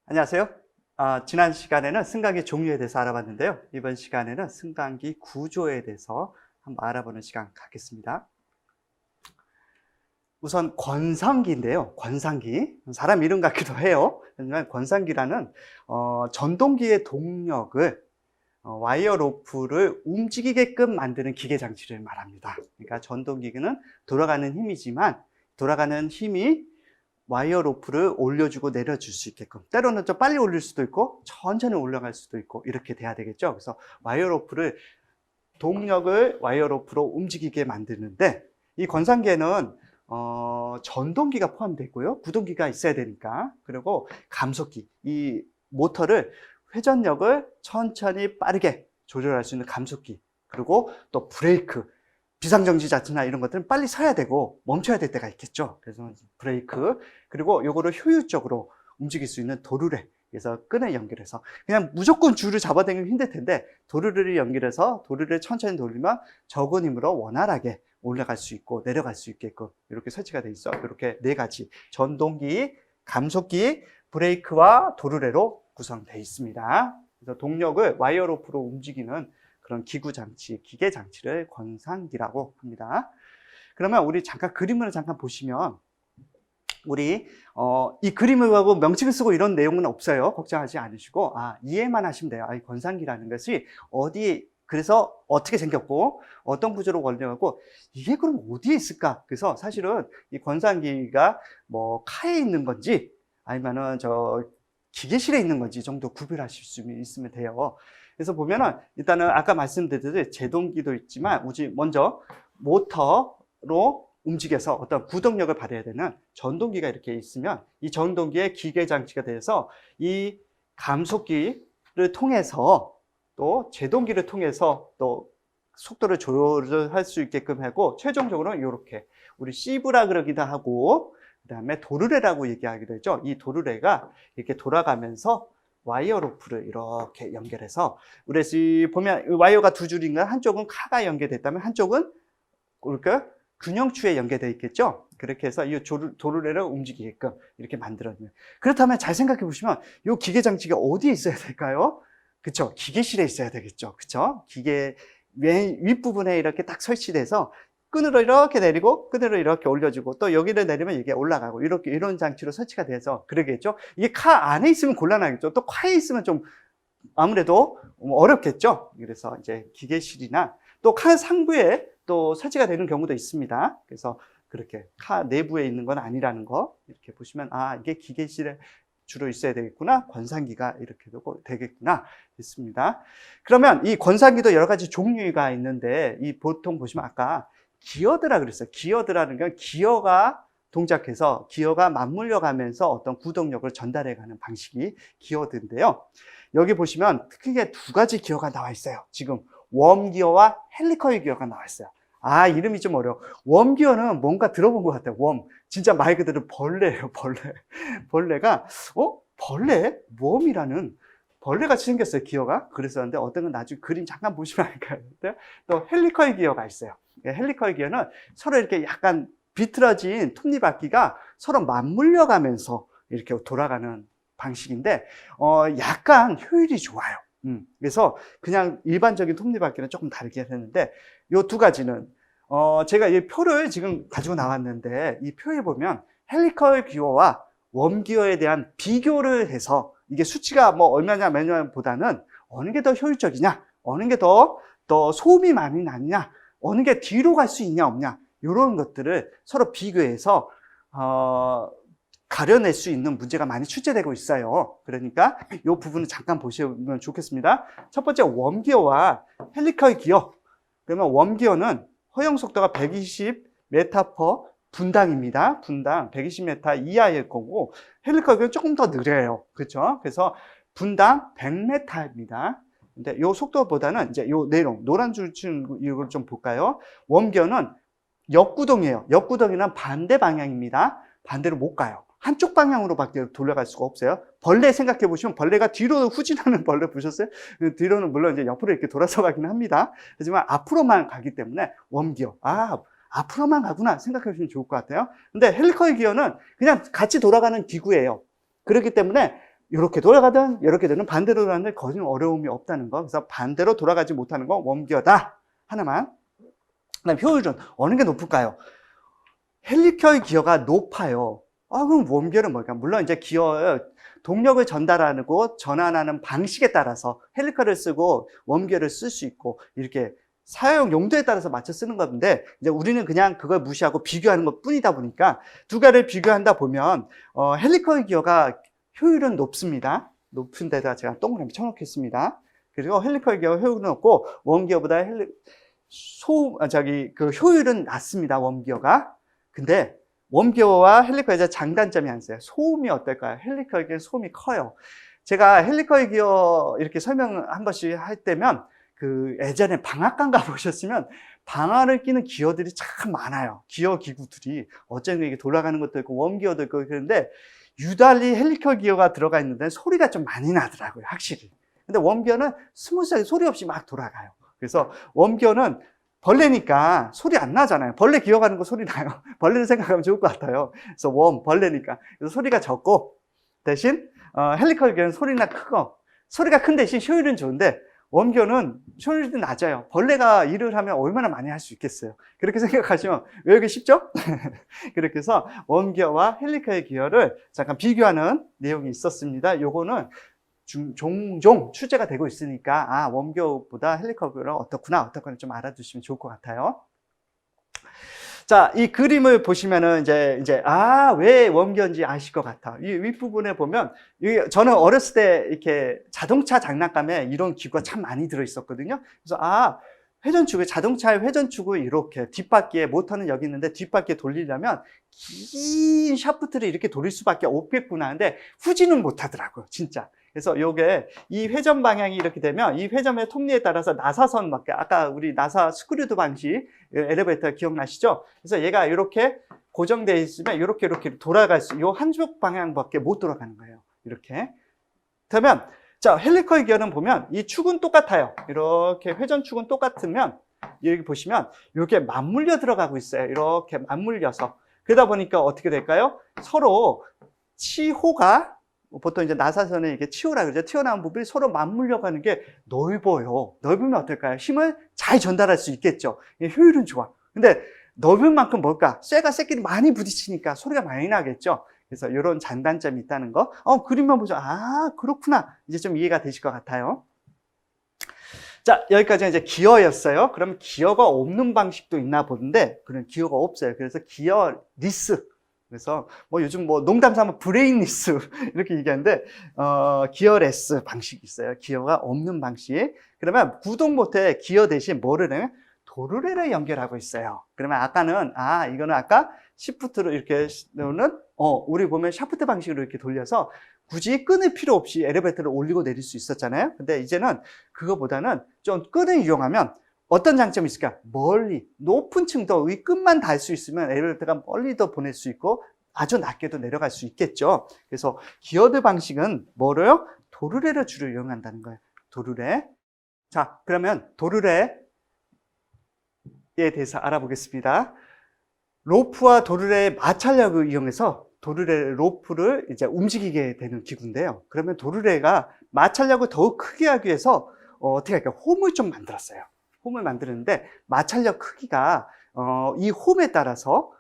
안녕하세요. 지난 시간에는 승강기 종류에 대해서 알아봤는데요. 이번 시간에는 승강기 구조에 대해서 한번 알아보는 시간 갖겠습니다. 우선 권상기인데요. 권상기. 사람 이름 같기도 해요. 하지만 권상기라는 전동기의 동력을 와이어 로프를 움직이게끔 만드는 기계 장치를 말합니다. 그러니까 전동기는 돌아가는 힘이지만 돌아가는 힘이 와이어 로프를 올려주고 내려줄 수 있게끔, 때로는 좀 빨리 올릴 수도 있고 천천히 올라갈 수도 있고 이렇게 돼야 되겠죠. 그래서 와이어 로프를, 동력을 와이어 로프로 움직이게 만드는데, 이 권상기에는 전동기가 포함되어 있고요, 구동기가 있어야 되니까, 그리고 감속기, 이 모터를 회전력을 천천히 빠르게 조절할 수 있는 감속기, 그리고 또 브레이크, 비상정지 자체나 이런 것들은 빨리 서야 되고 멈춰야 될 때가 있겠죠. 그래서 브레이크, 그리고 요거를 효율적으로 움직일 수 있는 도르래, 그래서 끈을 연결해서, 그냥 무조건 줄을 잡아당기면 힘들 텐데 도르래를 연결해서 도르래를 천천히 돌리면 적은 힘으로 원활하게 올라갈 수 있고 내려갈 수 있게끔 이렇게 설치가 돼 있어. 이렇게 네 가지, 전동기, 감속기, 브레이크와 도르래로 구성되어 있습니다. 그래서 동력을 와이어 로프로 움직이는 그런 기구 장치, 기계 장치를 권상기라고 합니다. 그러면 우리 잠깐 그림을 잠깐 보시면, 우리 이 그림을 하고 명칭을 쓰고 이런 내용은 없어요. 걱정하지 않으시고 이해만 하시면 돼요. 이 권상기라는 것이 어디, 그래서 어떻게 생겼고 어떤 구조로 원령하고 이게 그럼 어디에 있을까? 그래서 사실은 이 권상기가 뭐 카에 있는 건지 아니면은 저 기계실에 있는 건지 정도 구별하실 수 있으면 돼요. 그래서 보면은 일단은 아까 말씀드렸듯이 제동기도 있지만 먼저 모터로 움직여서 어떤 구동력을 발휘해야 되는 전동기가 이렇게 있으면, 이 전동기의 기계 장치가 돼서 이 감속기를 통해서 또 제동기를 통해서 또 속도를 조절할 수 있게끔 하고, 최종적으로는 이렇게 우리 시브라 그러기도 하고 그 다음에 도르래라고 얘기하기도 했죠. 이 도르래가 이렇게 돌아가면서 와이어 로프를 이렇게 연결해서, 우리 보면 와이어가 두 줄인가, 한쪽은 카가 연결됐다면 한쪽은 이렇게 균형추에 연결되어 있겠죠. 그렇게 해서 이 도르래를 움직이게끔 이렇게 만들어요. 그렇다면 잘 생각해 보시면 이 기계 장치가 어디에 있어야 될까요? 그쵸? 기계실에 있어야 되겠죠. 그쵸? 기계 윗부분에 이렇게 딱 설치돼서 끈으로 이렇게 내리고 끈으로 이렇게 올려주고 또 여기를 내리면 이게 올라가고, 이렇게 이런 장치로 설치가 돼서 그러겠죠. 이게 카 안에 있으면 곤란하겠죠. 또 카에 있으면 좀 아무래도 어렵겠죠. 그래서 이제 기계실이나 또 카 상부에 또 설치가 되는 경우도 있습니다. 그래서 그렇게 카 내부에 있는 건 아니라는 거 이렇게 보시면 이게 기계실에 주로 있어야 되겠구나, 권상기가 이렇게 되겠구나 됐습니다. 그러면 이 권상기도 여러 가지 종류가 있는데, 이 보통 보시면 아까 기어드라 그랬어요. 기어드라는 건 기어가 동작해서 기어가 맞물려 가면서 어떤 구동력을 전달해 가는 방식이 기어드인데요. 여기 보시면 크게 두 가지 기어가 나와 있어요. 지금 웜기어와 헬리커일 기어가 나와 있어요. 이름이 좀 어려워. 웜기어는 뭔가 들어본 것 같아요. 진짜 말 그대로 벌레예요, 벌레. 벌레가 벌레? 웜이라는 벌레같이 생겼어요, 기어가. 그랬었는데 어떤 건 나중에 그림 잠깐 보시면 알까요? 또 헬리커일 기어가 있어요. 헬리커일 기어는 서로 이렇게 약간 비틀어진 톱니바퀴가 서로 맞물려 가면서 이렇게 돌아가는 방식인데 약간 효율이 좋아요. 그래서 그냥 일반적인 톱니바퀴는 조금 다르게 했는데, 이 두 가지는 제가 이 표를 지금 가지고 나왔는데, 이 표에 보면 헬리커일 기어와 웜기어에 대한 비교를 해서 이게 수치가 뭐 얼마냐 몇냐보다는 어느 게 더 효율적이냐, 어느 게 더 소음이 많이 나느냐, 어느 게 뒤로 갈 수 있냐 없냐, 이런 것들을 서로 비교해서 가려낼 수 있는 문제가 많이 출제되고 있어요. 그러니까 이 부분을 잠깐 보시면 좋겠습니다. 첫 번째, 웜기어와 헬리커일 기어. 그러면 웜기어는 허용 속도가 120m/분당입니다. 분당 120m 이하일 거고, 헬리커일 기어는 조금 더 느려요. 그렇죠? 그래서 분당 100m입니다. 근데 요 속도보다는 이제 요 내용, 노란 줄 치는 이걸 좀 볼까요? 웜기어는 역구동이에요. 역구동이란 반대 방향입니다. 반대로 못 가요. 한쪽 방향으로밖에 돌아갈 수가 없어요. 벌레 생각해 보시면, 벌레가 뒤로 후진하는 벌레 보셨어요? 뒤로는 물론 이제 옆으로 이렇게 돌아서 가긴 합니다. 하지만 앞으로만 가기 때문에 웜기어, 앞으로만 가구나 생각해 보시면 좋을 것 같아요. 근데 헬리커일 기어는 그냥 같이 돌아가는 기구예요. 그렇기 때문에 이렇게 돌아가든 이렇게 되는 반대로 돌아가는데 거진 어려움이 없다는 거. 그래서 반대로 돌아가지 못하는 건 웜기어다 하나만. 그다음 효율은 어느 게 높을까요? 헬리컬 기어가 높아요. 그럼 웜기어는 뭘까? 물론 이제 기어의 동력을 전달하고 전환하는 방식에 따라서 헬리컬을 쓰고 웜기어를 쓸 수 있고 이렇게 사용 용도에 따라서 맞춰 쓰는 건데 이제 우리는 그냥 그걸 무시하고 비교하는 것 뿐이다 보니까 두 가지를 비교한다 보면 헬리컬 기어가 효율은 높습니다. 높은 데다가 제가 동그라미 쳐놓겠습니다. 그리고 헬리컬 기어 효율은 높고 웜기어보다 그 효율은 낮습니다. 웜기어가. 근데 웜기어와 헬리컬 기어 장단점이 하나 있어요. 소음이 어떨까요? 헬리컬 기어 소음이 커요. 제가 헬리컬 기어 이렇게 설명 한 번씩 할 때면 그 예전에 방앗간 가보셨으면 방아를 끼는 기어들이 참 많아요. 기어 기구들이 어쩌면 이게 돌아가는 것도 있고 웜기어도 있고 그런데 유달리 헬리컬 기어가 들어가 있는데 소리가 좀 많이 나더라고요. 확실히. 근데 웜기어는 스무스하게 소리 없이 막 돌아가요. 그래서 웜기어는 벌레니까 소리 안 나잖아요. 벌레 기어가는 거 소리 나요. 벌레를 생각하면 좋을 것 같아요. 그래서 벌레니까. 그래서 소리가 적고 대신 헬리컬 기어는 소리나 크고 소리가 큰 대신 효율은 좋은데 웜기어는 효율이 낮아요. 벌레가 일을 하면 얼마나 많이 할 수 있겠어요. 그렇게 생각하시면 외우기 쉽죠? 그렇게 해서 웜기어와 헬리컬 기어를 잠깐 비교하는 내용이 있었습니다. 요거는 종종 출제가 되고 있으니까 웜기어보다 헬리컬 기어는 어떻구나 좀 알아두시면 좋을 것 같아요. 자, 이 그림을 보시면은 왜 웜기어인지 아실 것 같아. 이 윗부분에 보면, 저는 어렸을 때 이렇게 자동차 장난감에 이런 기구가 참 많이 들어있었거든요. 그래서 회전축을, 자동차의 회전축을 이렇게 뒷바퀴에 모터는 여기 있는데 뒷바퀴에 돌리려면 긴 샤프트를 이렇게 돌릴 수밖에 없겠구나 하는데 후진은 못 하더라고요, 진짜. 그래서 이 회전 방향이 이렇게 되면 이 회전의 톱니에 따라서 나사선 밖에 아까 우리 나사 스크류드 방식 엘리베이터 기억나시죠? 그래서 얘가 이렇게 고정되어 있으면 이렇게 돌아갈 수, 요 한쪽 방향밖에 못 돌아가는 거예요. 이렇게. 그러면 자, 헬리컬 기어는 보면 이 축은 똑같아요. 이렇게 회전축은 똑같으면 여기 보시면 이렇게 맞물려 들어가고 있어요. 이렇게 맞물려서. 그러다 보니까 어떻게 될까요? 서로 치호가 보통 이제 나사선에 이렇게 치호라 그러죠. 튀어나온 부분이 서로 맞물려 가는 게 넓어요. 넓으면 어떨까요? 힘을 잘 전달할 수 있겠죠. 효율은 좋아. 근데 넓은 만큼 뭘까? 쇠가 쇠끼리 많이 부딪히니까 소리가 많이 나겠죠. 그래서 이런 장단점이 있다는 거. 그림만 보죠. 그렇구나. 이제 좀 이해가 되실 것 같아요. 자, 여기까지 이제 기어였어요. 그럼 기어가 없는 방식도 있나 보는데, 그런 기어가 없어요. 그래서 기어리스. 그래서 요즘 농담 삼아 브레인리스 이렇게 얘기하는데 기어레스 방식이 있어요. 기어가 없는 방식. 그러면 구동 모터에 기어 대신 뭐를 해요? 도르래를 연결하고 있어요. 그러면 아까는 이거는 아까 시프트로 이렇게 놓는 우리 보면 샤프트 방식으로 이렇게 돌려서 굳이 끊을 필요 없이 엘리베이터를 올리고 내릴 수 있었잖아요. 근데 이제는 그거보다는 좀 끈을 이용하면 어떤 장점이 있을까? 멀리, 높은 층 더 위 끝만 닿을 수 있으면 엘리베이터가 멀리 더 보낼 수 있고 아주 낮게도 내려갈 수 있겠죠. 그래서 기어드 방식은 뭐로요? 도르래를 주로 이용한다는 거예요. 도르래. 자, 그러면 도르래에 대해서 알아보겠습니다. 로프와 도르래의 마찰력을 이용해서 도르래 로프를 이제 움직이게 되는 기구인데요. 그러면 도르래가 마찰력을 더욱 크게 하기 위해서 어떻게 할까요? 홈을 좀 만들었어요. 홈을 만드는데 마찰력 크기가 이 홈에 따라서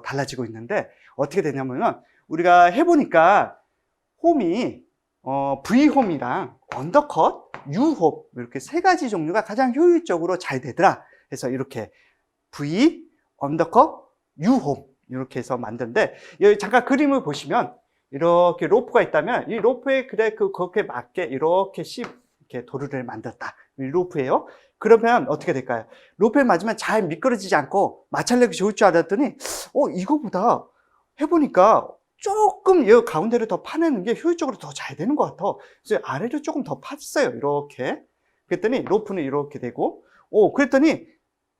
달라지고 있는데 어떻게 되냐면은 우리가 해보니까 홈이 V홈이랑 언더컷, U홈 이렇게 세 가지 종류가 가장 효율적으로 잘 되더라. 그래서 이렇게 V, 언더컷, U홈 이렇게 해서 만드는데 여기 잠깐 그림을 보시면 이렇게 로프가 있다면 이 로프에 그렇게 맞게 이렇게 도르래를 만들었다. 이 로프예요. 그러면 어떻게 될까요? 로프에 맞으면 잘 미끄러지지 않고 마찰력이 좋을 줄 알았더니 이거보다 해보니까 조금 이 가운데를 더 파내는 게 효율적으로 더 잘 되는 것 같아. 그래서 아래를 조금 더 팠어요. 이렇게. 그랬더니 로프는 이렇게 되고 그랬더니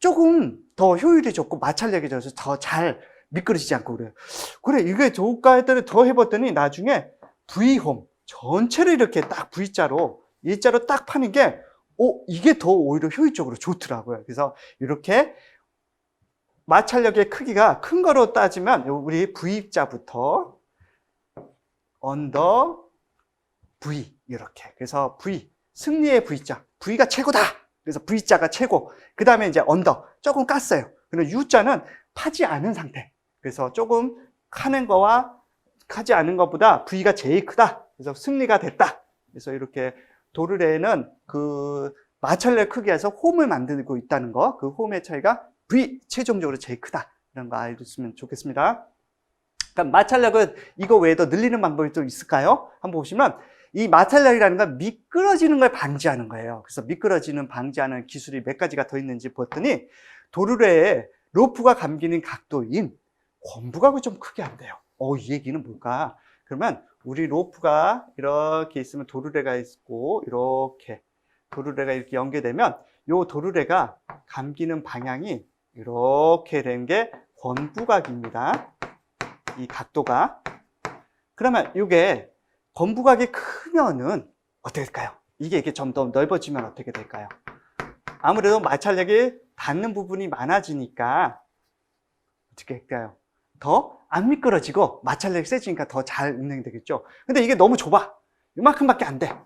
조금 더 효율이 좋고 마찰력이 좋아서 더 잘 미끄러지지 않고 그래요. 그래 이게 좋을까 했더니 더 해봤더니 나중에 V홈 전체를 이렇게 딱 V자로 일자로 딱 파는 게 이게 더 오히려 효율적으로 좋더라고요. 그래서 이렇게 마찰력의 크기가 큰 거로 따지면 우리 V자부터 언더, V 이렇게. 그래서 V, 승리의 V자, V가 최고다. 그래서 V자가 최고. 그 다음에 이제 언더, 조금 깠어요. 그리고 U자는 파지 않은 상태. 그래서 조금 카는 거와 하지 않은 것보다 V가 제일 크다. 그래서 승리가 됐다. 그래서 이렇게 도르래는 그 마찰력 크기에서 홈을 만들고 있다는 거, 그 홈의 차이가 V 최종적으로 제일 크다. 이런 거 알려주시면 좋겠습니다. 그러니까 마찰력은 이거 외에도 늘리는 방법이 또 있을까요? 한번 보시면 이 마찰력이라는 건 미끄러지는 걸 방지하는 거예요. 그래서 미끄러지는 방지하는 기술이 몇 가지가 더 있는지 봤더니 도르래에 로프가 감기는 각도인 권부각을 좀 크게 한대요. 이 얘기는 뭘까? 그러면 우리 로프가 이렇게 있으면 도르래가 있고 이렇게 도르래가 이렇게 연결되면 이 도르래가 감기는 방향이 이렇게 된 게 권부각입니다. 이 각도가. 그러면 이게 권부각이 크면은 어떻게 될까요? 이게 좀 더 넓어지면 어떻게 될까요? 아무래도 마찰력이 닿는 부분이 많아지니까 어떻게 할까요? 더 안 미끄러지고 마찰력이 세지니까 더 잘 운행되겠죠. 근데 이게 너무 좁아. 요만큼밖에 안 돼.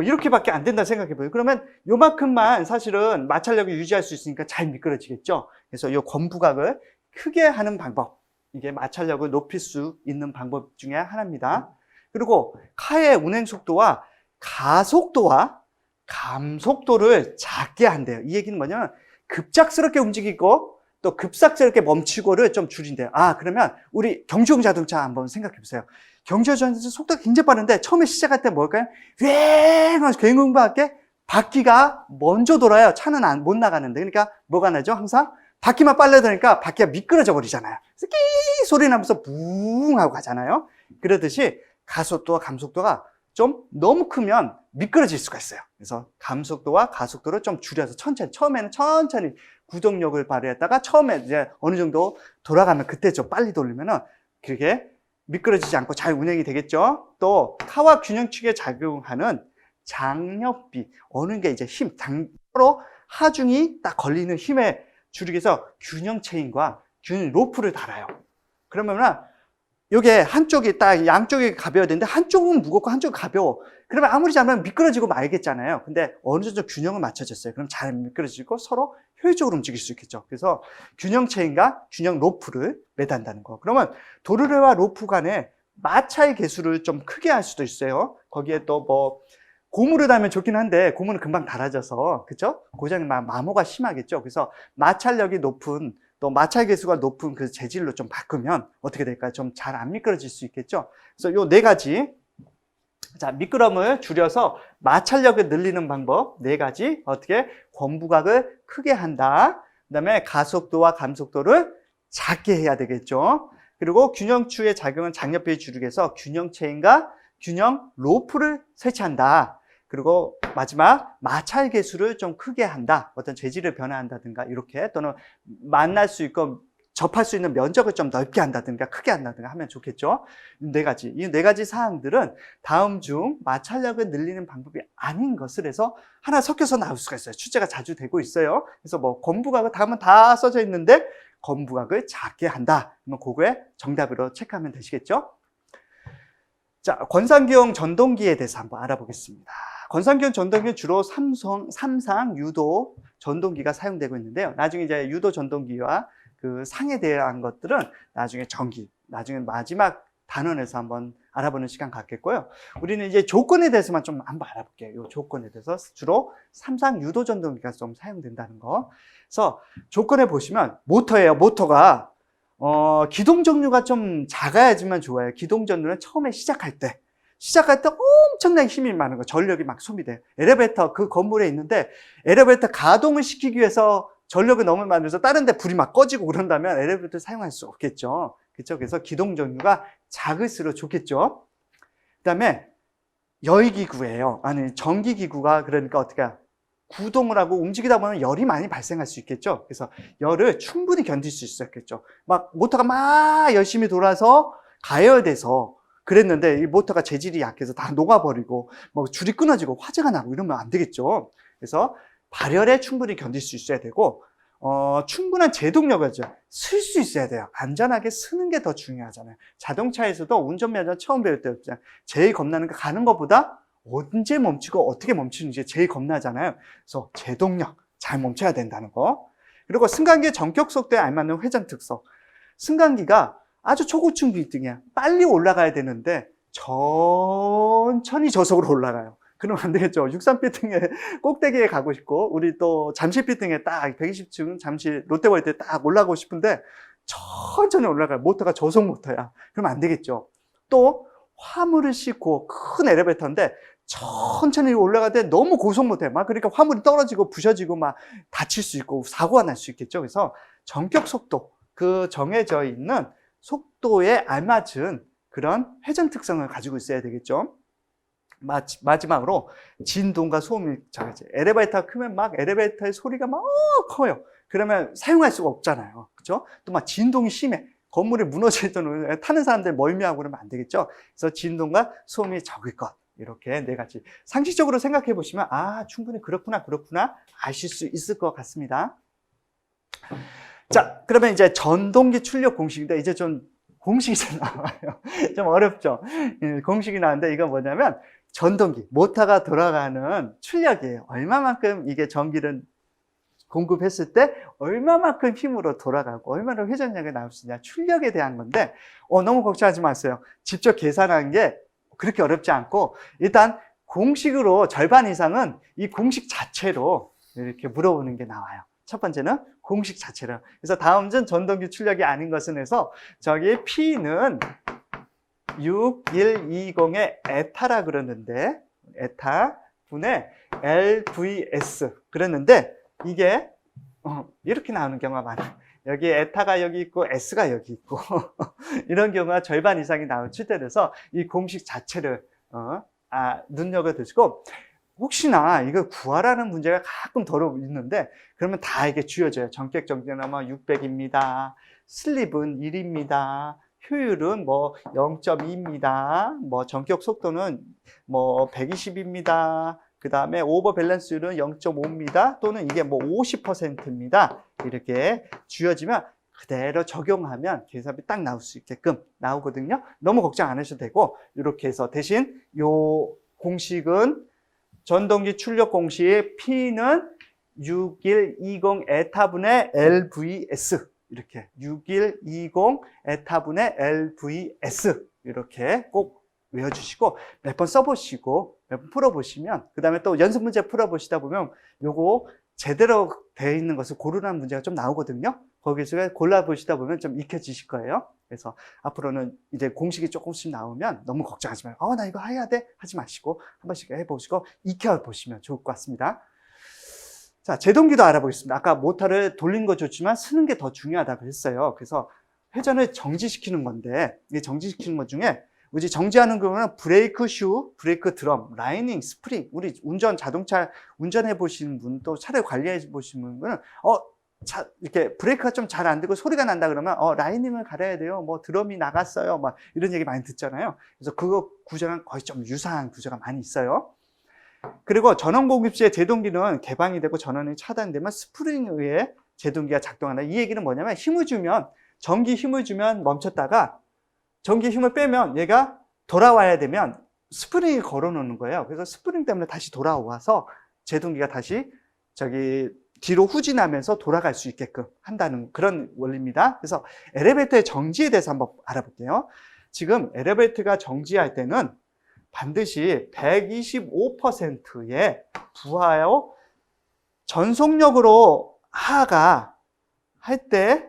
이렇게밖에 안 된다 생각해봐요. 그러면 요만큼만 사실은 마찰력을 유지할 수 있으니까 잘 미끄러지겠죠. 그래서 이 권부각을 크게 하는 방법, 이게 마찰력을 높일 수 있는 방법 중에 하나입니다. 그리고 카의 운행 속도와 가속도와 감속도를 작게 한대요. 이 얘기는 뭐냐면 급작스럽게 움직이고 또 급작스럽게 멈추고를 좀 줄인대요. 그러면 우리 경주용 자동차 한번 생각해 보세요. 경주용 자동차 속도가 굉장히 빠른데 처음에 시작할 때 뭘까요? 왱 하면서 굉음하게 바퀴가 먼저 돌아요. 차는 못 나가는데. 그러니까 뭐가 나죠? 항상 바퀴만 빨려드니까 바퀴가 미끄러져 버리잖아요. 그래서 끼 소리 나면서 붕 하고 가잖아요. 그러듯이 가속도와 감속도가 좀 너무 크면 미끄러질 수가 있어요. 그래서 감속도와 가속도를 좀 줄여서 처음에는 천천히 구동력을 발휘했다가 처음에 이제 어느 정도 돌아가면 그때 좀 빨리 돌리면은 그게 미끄러지지 않고 잘 운행이 되겠죠. 또 카와 균형축에 작용하는 장력비, 어느 게 이제 서로 하중이 딱 걸리는 힘에 줄이기 위해서 균형 체인과 균형 로프를 달아요. 그러면은 요게 한쪽이 딱 양쪽이 가벼워야 되는데 한쪽은 무겁고 한쪽은 가벼워. 그러면 아무리 잘하면 미끄러지고 말겠잖아요. 근데 어느 정도 균형을 맞춰졌어요. 그럼 잘 미끄러지고 서로 효율적으로 움직일 수 있겠죠. 그래서 균형 체인과 균형 로프를 매단다는 거. 그러면 도르래와 로프 간에 마찰 개수를 좀 크게 할 수도 있어요. 거기에 또 뭐 고무를 달면 좋긴 한데 고무는 금방 닳아져서 그렇죠? 고장이 마모가 심하겠죠. 그래서 마찰력이 높은 또 마찰 개수가 높은 그 재질로 좀 바꾸면 어떻게 될까요? 좀 잘 안 미끄러질 수 있겠죠. 그래서 요 네 가지, 자, 미끄럼을 줄여서 마찰력을 늘리는 방법 네 가지. 어떻게? 권부각을 크게 한다. 그다음에 가속도와 감속도를 작게 해야 되겠죠. 그리고 균형추의 작용은 장력비를 줄이기 위해서 균형 체인과 균형 로프를 설치한다. 그리고 마지막 마찰 개수를 좀 크게 한다. 어떤 재질을 변화한다든가 이렇게, 또는 만날 수 있고 접할 수 있는 면적을 좀 넓게 한다든가 크게 한다든가 하면 좋겠죠. 이 네 가지 사항들은 다음 중 마찰력을 늘리는 방법이 아닌 것을 해서 하나 섞여서 나올 수가 있어요. 출제가 자주 되고 있어요. 그래서 뭐 권부각을 다음은 다 써져 있는데 권부각을 작게 한다. 그러면 그거에 정답으로 체크하면 되시겠죠. 자, 권상기용 전동기에 대해서 한번 알아보겠습니다. 권상기용 전동기는 주로 삼상 유도 전동기가 사용되고 있는데요. 나중에 이제 유도 전동기와 그 상에 대한 것들은 나중에 나중에 마지막 단원에서 한번 알아보는 시간 갖겠고요. 우리는 이제 조건에 대해서만 좀 한번 알아볼게요. 이 조건에 대해서 주로 삼상 유도 전동기가 좀 사용된다는 거. 그래서 조건에 보시면 모터예요. 모터가 기동 전류가 좀 작아야지만 좋아요. 기동 전류는 처음에 시작할 때 엄청나게 힘이 많은 거, 전력이 막 소비돼요. 엘리베이터 그 건물에 있는데 엘리베이터 가동을 시키기 위해서 전력을 너무 많이 들여서 다른 데 불이 막 꺼지고 그런다면 엘리베이터를 사용할 수 없겠죠. 그렇죠? 그래서 기동 전류가 작을수록 좋겠죠. 그다음에 열기구예요. 아니, 전기기구가 그러니까 어떻게 구동을 하고 움직이다 보면 열이 많이 발생할 수 있겠죠. 그래서 열을 충분히 견딜 수 있었겠죠. 막 모터가 막 열심히 돌아서 가열돼서 그랬는데 이 모터가 재질이 약해서 다 녹아버리고 뭐 줄이 끊어지고 화재가 나고 이러면 안 되겠죠. 그래서 발열에 충분히 견딜 수 있어야 되고, 충분한 제동력을 쓸 수 있어야 돼요. 안전하게 쓰는 게 더 중요하잖아요. 자동차에서도 운전면허 처음 배울 때 제일 겁나는 게 가는 것보다 언제 멈추고 어떻게 멈추는지 제일 겁나잖아요. 그래서 제동력 잘 멈춰야 된다는 거. 그리고 승강기의 전격 속도에 알맞는 회전 특성. 승강기가 아주 초고층 빌딩이야. 빨리 올라가야 되는데 천천히 저속으로 올라가요. 그러면 안 되겠죠. 63빌딩에 꼭대기에 가고 싶고, 우리 또 잠실빌딩에 딱 120층 잠실 롯데월드에 딱 올라가고 싶은데 천천히 올라가요. 모터가 저속 모터야. 그러면 안 되겠죠. 또 화물을 싣고 큰 엘리베이터인데 천천히 올라가는데 너무 고속 모터야. 막 그러니까 화물이 떨어지고 부셔지고 막 다칠 수 있고 사고가 날 수 있겠죠. 그래서 전격 속도, 그 정해져 있는 속도에 알맞은 그런 회전 특성을 가지고 있어야 되겠죠. 마지막으로 진동과 소음이 작아져요. 엘리베이터가 크면 막 엘리베이터의 소리가 막 커요. 그러면 사용할 수가 없잖아요. 그렇죠? 또 막 진동이 심해. 건물이 무너질 때는 타는 사람들 멀미하고 그러면 안 되겠죠. 그래서 진동과 소음이 적을 것. 이렇게 네 가지. 상식적으로 생각해 보시면 충분히 그렇구나 아실 수 있을 것 같습니다. 자, 그러면 이제 전동기 출력 공식인데 이제 좀 공식이 좀 나와요. 좀 어렵죠? 공식이 나왔는데 이건 뭐냐면 전동기, 모터가 돌아가는 출력이에요. 얼마만큼 이게 전기를 공급했을 때 얼마만큼 힘으로 돌아가고 얼마나 회전력이 나올 수 있냐, 출력에 대한 건데 너무 걱정하지 마세요. 직접 계산하는 게 그렇게 어렵지 않고 일단 공식으로 절반 이상은 이 공식 자체로 이렇게 물어보는 게 나와요. 첫 번째는 공식 자체로. 그래서 다음 중 전동기 출력이 아닌 것은 해서 저기 P는 6120의 에타라 그러는데 에타 분의 LVS 그랬는데 이게 이렇게 나오는 경우가 많아요. 여기 에타가 여기 있고 S가 여기 있고 이런 경우가 절반 이상이 나올 추대돼서 이 공식 자체를 눈여겨두시고 혹시나 이거 구하라는 문제가 가끔 덜어 있는데 그러면 다 이게 주어져요. 전격 정지는 뭐 600입니다. 슬립은 1입니다. 효율은 뭐 0.2입니다. 뭐 전격 속도는 뭐 120입니다. 그 다음에 오버 밸런스율은 0.5입니다. 또는 이게 뭐 50%입니다. 이렇게 주어지면 그대로 적용하면 계산이 딱 나올 수 있게끔 나오거든요. 너무 걱정 안 하셔도 되고 이렇게 해서 대신 요 공식은 전동기 출력 공식의 P는 6120 에타분의 LVS 이렇게 6120 에타분의 LVS 이렇게 꼭 외워주시고 몇 번 써보시고 몇 번 풀어보시면 그 다음에 또 연습 문제 풀어보시다 보면 요거 제대로 되어 있는 것을 고르라는 문제가 좀 나오거든요. 거기서 골라보시다 보면 좀 익혀지실 거예요. 그래서 앞으로는 이제 공식이 조금씩 나오면 너무 걱정하지 말고 나 이거 해야 돼 하지 마시고 한 번씩 해보시고 익혀보시면 좋을 것 같습니다. 자, 제동기도 알아보겠습니다. 아까 모터를 돌리는 거 좋지만 쓰는 게 더 중요하다고 했어요. 그래서 회전을 정지시키는 건데 이 정지시키는 것 중에 우리 정지하는 경우는 브레이크 슈, 브레이크 드럼, 라이닝, 스프링. 우리 자동차 운전해 보시는 분, 또 차를 관리해 보시는 분은 이렇게 브레이크가 좀 잘 안 되고 소리가 난다 그러면 라이닝을 갈아야 돼요. 뭐 드럼이 나갔어요. 막 이런 얘기 많이 듣잖아요. 그래서 그거 구조랑 거의 좀 유사한 구조가 많이 있어요. 그리고 전원 공급 시에 제동기는 개방이 되고 전원이 차단되면 스프링에 의해 제동기가 작동한다. 이 얘기는 뭐냐면 전기 힘을 주면 멈췄다가 전기 힘을 빼면 얘가 돌아와야 되면 스프링이 걸어 놓는 거예요. 그래서 스프링 때문에 다시 돌아와서 제동기가 다시 뒤로 후진하면서 돌아갈 수 있게끔 한다는 그런 원리입니다. 그래서 엘리베이터의 정지에 대해서 한번 알아볼게요. 지금 엘리베이터가 정지할 때는 반드시 125%의 부하요 전속력으로 하가 할 때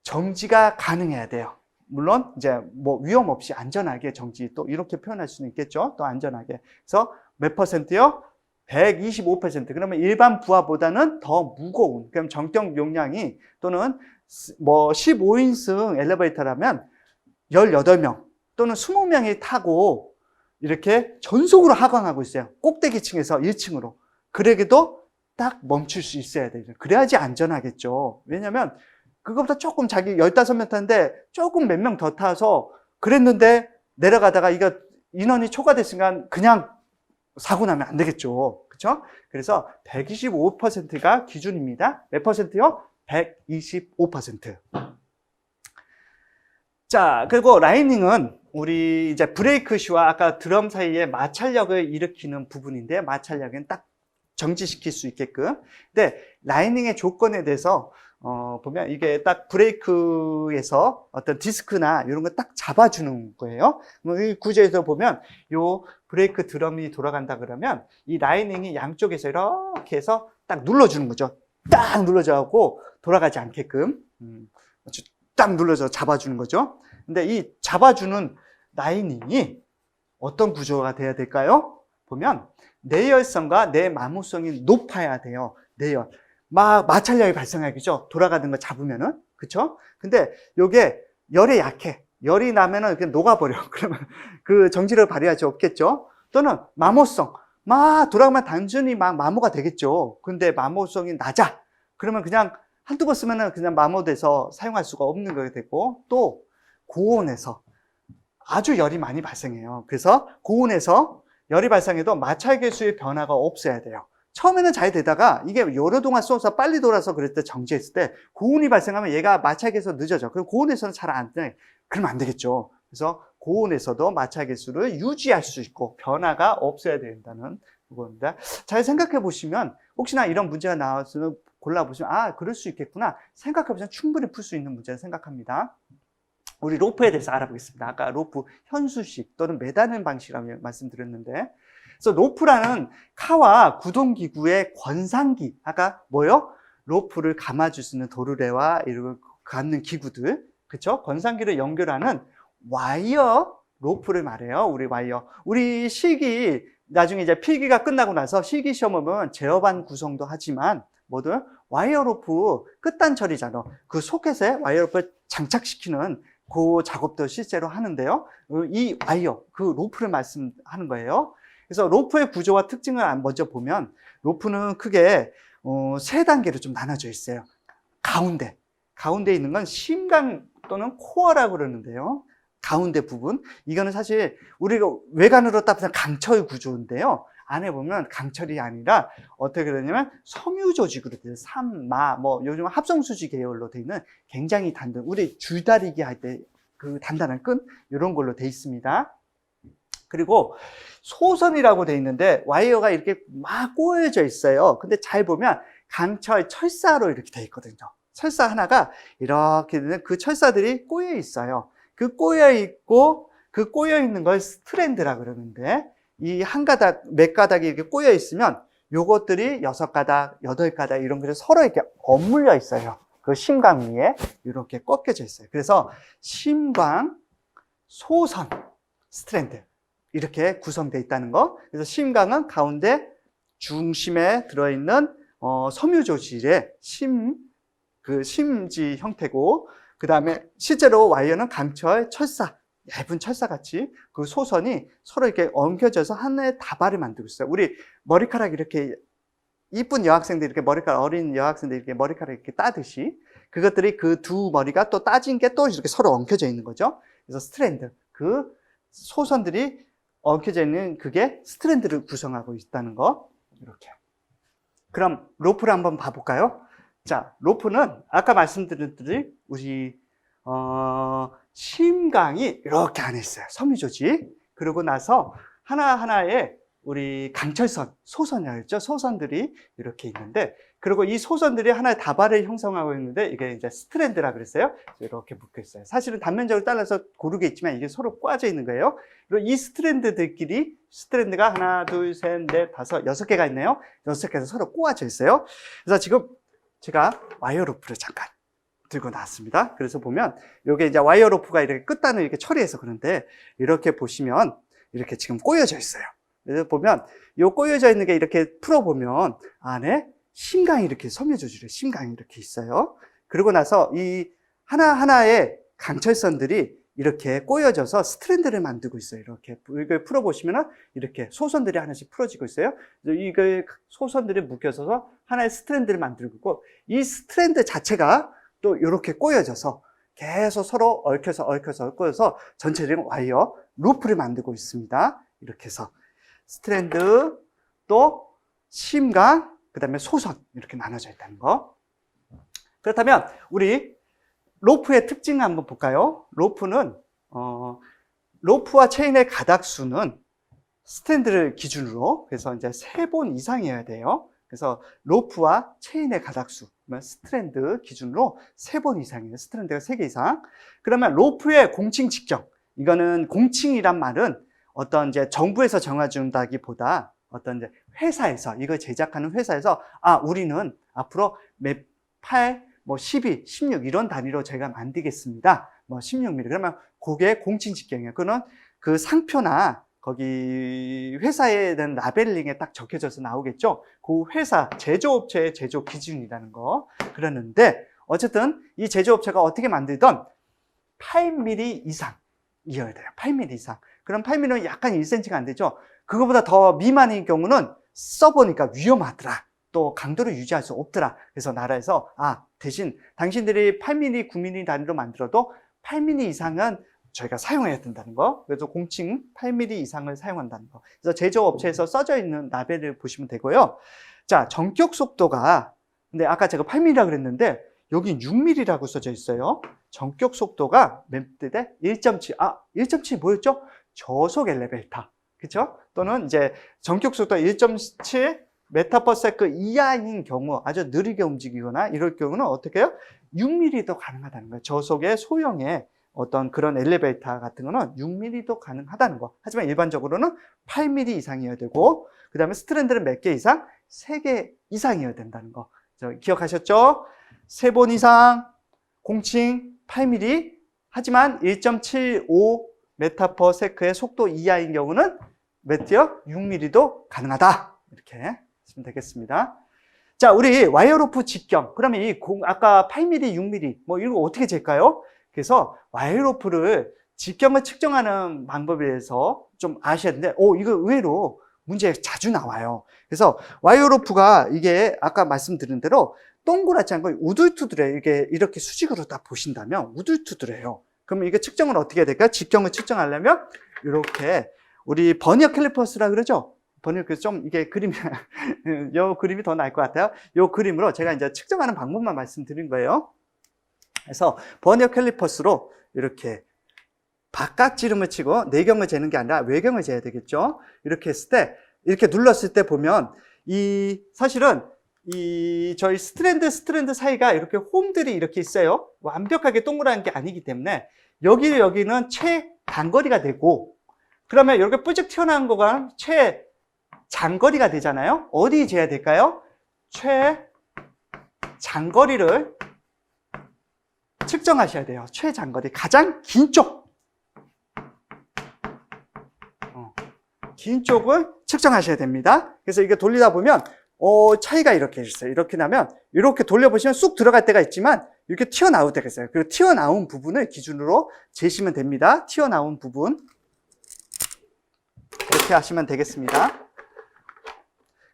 정지가 가능해야 돼요. 물론 이제 뭐 위험 없이 안전하게 정지 또 이렇게 표현할 수는 있겠죠. 또 안전하게. 그래서 몇 퍼센트요? 125%. 그러면 일반 부하보다는 더 무거운, 그럼 전격 용량이 또는 뭐 15인승 엘리베이터라면 18명 또는 20명이 타고 이렇게 전속으로 하강하고 있어요. 꼭대기층에서 1층으로. 그래도 딱 멈출 수 있어야 돼요. 그래야지 안전하겠죠. 왜냐면 그거보다 조금 자기 15명 타는데 조금 몇 명 더 타서 그랬는데 내려가다가 이거 인원이 초과됐으니까 그냥 사고 나면 안 되겠죠. 그쵸? 그래서 125%가 기준입니다. 몇 퍼센트요? 125%. 자, 그리고 라이닝은 우리 이제 브레이크 슈와 아까 드럼 사이에 마찰력을 일으키는 부분인데, 마찰력은 딱 정지시킬 수 있게끔. 근데 라이닝의 조건에 대해서 보면 이게 딱 브레이크에서 어떤 디스크나 이런 거 딱 잡아주는 거예요. 이 구조에서 보면 요 브레이크 드럼이 돌아간다 그러면 이 라이닝이 양쪽에서 이렇게 해서 딱 눌러주는 거죠. 딱 눌러줘갖고 돌아가지 않게끔 딱 눌러서 잡아주는 거죠. 근데 이 잡아주는 라이닝이 어떤 구조가 돼야 될까요? 보면 내열성과 내마모성이 높아야 돼요. 내열. 마찰력이 발생하겠죠. 돌아가는 거 잡으면은. 그쵸? 근데 요게 열에 약해. 열이 나면은 그냥 녹아버려. 그러면 그 정지력을 발휘할 수 없겠죠. 또는 마모성. 돌아가면 단순히 마모가 되겠죠. 근데 마모성이 낮아. 그러면 그냥 한두 번 쓰면은 그냥 마모돼서 사용할 수가 없는 거게 되고, 또 고온에서 아주 열이 많이 발생해요. 그래서 고온에서 열이 발생해도 마찰 계수의 변화가 없어야 돼요. 처음에는 잘 되다가 이게 여러 동안 쏘서 빨리 돌아서 그럴 때 정지했을 때 고온이 발생하면 얘가 마찰 계수가 늦어져. 그럼 고온에서는 잘 안 돼. 그러면 안 되겠죠. 그래서 고온에서도 마찰 계수를 유지할 수 있고 변화가 없어야 된다는 그겁니다. 잘 생각해 보시면 혹시나 이런 문제가 나왔으면 골라보시면 그럴 수 있겠구나 생각해 보시면 충분히 풀 수 있는 문제를 생각합니다. 우리 로프에 대해서 알아보겠습니다. 아까 로프 현수식 또는 매다는 방식이라고 말씀드렸는데, 그래서 로프라는 카와 구동기구의 권상기, 아까 뭐요? 로프를 감아줄 수 있는 도르래와 이런 감는 기구들, 그쵸? 권상기를 연결하는 와이어 로프를 말해요. 우리 와이어. 우리 실기, 나중에 이제 필기가 끝나고 나서 실기 시험을 보면 제어반 구성도 하지만, 뭐든 와이어 로프 끝단 처리잖아. 그 소켓에 와이어 로프를 장착시키는 그 작업도 실제로 하는데요. 이 와이어, 그 로프를 말씀하는 거예요. 그래서 로프의 구조와 특징을 먼저 보면, 로프는 크게 세 단계로 좀 나눠져 있어요. 가운데 있는 건 심강 또는 코어라고 그러는데요. 가운데 부분, 이거는 사실 우리가 외관으로 딱 보면 강철 구조인데요. 안에 보면 강철이 아니라 어떻게 되냐면 섬유 조직으로 돼요. 요즘 합성수지 계열로 되어 있는 굉장히 단단, 우리 줄다리기 할 때 그 단단한 끈 이런 걸로 되어 있습니다. 그리고 소선이라고 되어 있는데 와이어가 이렇게 막 꼬여져 있어요. 근데 잘 보면 철사로 이렇게 되어 있거든요. 철사 하나가 이렇게 되는 그 철사들이 꼬여 있어요. 그 꼬여 있고 그 꼬여 있는 걸 스트랜드라 그러는데, 이 한 가닥, 몇 가닥이 이렇게 꼬여 있으면 요것들이 6가닥, 8가닥 이런 것들이 서로 이렇게 엇물려 있어요. 그 심광 위에 이렇게 꺾여져 있어요. 그래서 심광, 소선, 스트랜드 이렇게 구성되어 있다는 거. 그래서 심광은 가운데 중심에 들어있는 섬유 조직의 심지 형태고, 그 다음에 실제로 와이어는 강철, 철사, 얇은 철사같이 그 소선이 서로 이렇게 엉켜져서 하나의 다발을 만들고 있어요. 우리 머리카락 이렇게 이쁜 여학생들 이렇게 어린 여학생들 이렇게 머리카락 이렇게 따듯이 그것들이 그 두 머리가 또 따진 게 또 이렇게 서로 엉켜져 있는 거죠. 그래서 스트랜드, 그 소선들이 엉켜져 있는 그게 스트랜드를 구성하고 있다는 거. 이렇게. 그럼 로프를 한번 봐볼까요? 자, 로프는 아까 말씀드렸듯이 우리 심강이 이렇게 안에 있어요. 섬유 조직. 그러고 나서 하나하나의 우리 강철선, 소선이라고 했죠. 소선들이 이렇게 있는데, 그리고 이 소선들이 하나의 다발을 형성하고 있는데, 이게 이제 스트랜드라 그랬어요. 이렇게 묶여 있어요. 사실은 단면적으로 잘라서 고르게 있지만 이게 서로 꽈져 있는 거예요. 그리고 이 스트랜드가 하나, 둘, 셋, 넷, 다섯, 6개가 있네요. 6개에서 서로 꼬아져 있어요. 그래서 지금 제가 와이어 로프를 잠깐 들고 나왔습니다. 그래서 보면 이게 이제 와이어 로프가 이렇게 끝단을 이렇게 처리해서 그런데, 이렇게 보시면 이렇게 지금 꼬여져 있어요. 그래서 보면 이 꼬여져 있는 게 이렇게 풀어보면 안에 심강이 이렇게 섬유 조직에 심강이 이렇게 있어요. 그리고 나서 이 하나하나의 강철선들이 이렇게 꼬여져서 스트랜드를 만들고 있어요. 이렇게 이걸 풀어보시면 이렇게 소선들이 하나씩 풀어지고 있어요. 이걸 소선들이 묶여서 하나의 스트랜드를 만들고 있고, 이 스트랜드 자체가 또 이렇게 꼬여져서 계속 서로 얽혀서 전체적인 와이어 루프를 만들고 있습니다. 이렇게 해서 스트랜드, 또 심과 그다음에 소선 이렇게 나눠져 있다는 거. 그렇다면 우리 로프의 특징 한번 볼까요? 로프는 로프와 체인의 가닥수는 스탠드를 기준으로 그래서 이제 3본 이상이어야 돼요. 그래서 로프와 체인의 가닥수, 스트랜드 기준으로 3본 이상이에요. 스트랜드가 3개 이상. 그러면 로프의 공칭 직경. 이거는 공칭이란 말은 어떤 이제 정부에서 정해준다기보다 어떤 이제 회사에서 이걸 제작하는 회사에서 우리는 앞으로 몇 8, 뭐 12, 16 이런 단위로 제가 만들겠습니다. 뭐 16mm. 그러면 그게 공칭 직경이에요. 그거는 그 상표나 거기 회사에 대한 라벨링에 딱 적혀져서 나오겠죠. 그 회사 제조업체의 제조 기준이라는 거. 그랬는데 어쨌든 이 제조업체가 어떻게 만들던 8mm 이상이어야 돼요. 8mm 이상. 그럼 8mm는 약간 1cm가 안 되죠. 그거보다 더 미만인 경우는 써보니까 위험하더라. 또 강도를 유지할 수 없더라. 그래서 나라에서 대신 당신들이 8mm, 9mm 단위로 만들어도 8mm 이상은 저희가 사용해야 된다는 거. 그래서 공칭 8mm 이상을 사용한다는 거. 그래서 제조업체에서 써져 있는 라벨을 보시면 되고요. 자, 전격 속도가 근데 아까 제가 8mm라고 그랬는데 여기 6mm라고 써져 있어요. 전격 속도가 몇 대? 1.7. 1.7 뭐였죠? 저속 엘리베이터. 그렇죠? 또는 이제 전격 속도가 1.7 메타/세컨드 이하인 경우 아주 느리게 움직이거나 이럴 경우는 어떻게 해요? 6mm도 가능하다는 거예요. 저속의 소형의 어떤 그런 엘리베이터 같은 거는 6mm도 가능하다는 거. 하지만 일반적으로는 8mm 이상이어야 되고 그 다음에 스트랜드는 몇 개 이상? 3개 이상이어야 된다는 거. 기억하셨죠? 3본 이상, 공칭 8mm 하지만 1.75 메타/세컨드의 속도 이하인 경우는 몇 개요? 6mm도 가능하다. 이렇게 하시면 되겠습니다. 자, 우리 와이어로프 직경. 그러면 아까 8mm, 6mm 뭐 이거 어떻게 잴까요? 그래서 와이어로프를 직경을 측정하는 방법에 대해서 좀 아셔야 되는데, 이거 의외로 문제에 자주 나와요. 그래서 와이어로프가 이게 아까 말씀드린 대로 동그랗지 않고 우둘투둘해. 이렇게 수직으로 딱 보신다면 우둘투둘해요. 그러면 이게 측정을 어떻게 해야 될까요? 직경을 측정하려면 이렇게 우리 버니어 캘리퍼스라 그러죠? 버니어 캘리퍼스 좀 이게 그림이 요 그림이 더 나을 것 같아요. 요 그림으로 제가 이제 측정하는 방법만 말씀드린 거예요. 그래서 버니어 캘리퍼스로 이렇게 바깥지름을 치고 내경을 재는 게 아니라 외경을 재야 되겠죠. 이렇게 했을 때 이렇게 눌렀을 때 보면 사실은 저희 스트랜드 사이가 이렇게 홈들이 이렇게 있어요. 완벽하게 동그란 게 아니기 때문에 여기는 최단거리가 되고 그러면 이렇게 뿌직 튀어나온 거가 최장거리가 되잖아요. 어디 재야 될까요? 최장거리를 측정하셔야 돼요. 최장거리. 가장 긴 쪽. 긴 쪽을 측정하셔야 됩니다. 그래서 이게 돌리다 보면 차이가 이렇게 있어요. 이렇게 나면 이렇게 돌려보시면 쑥 들어갈 때가 있지만 이렇게 튀어나올 때가 있어요. 그 튀어나온 부분을 기준으로 재시면 됩니다. 튀어나온 부분 이렇게 하시면 되겠습니다.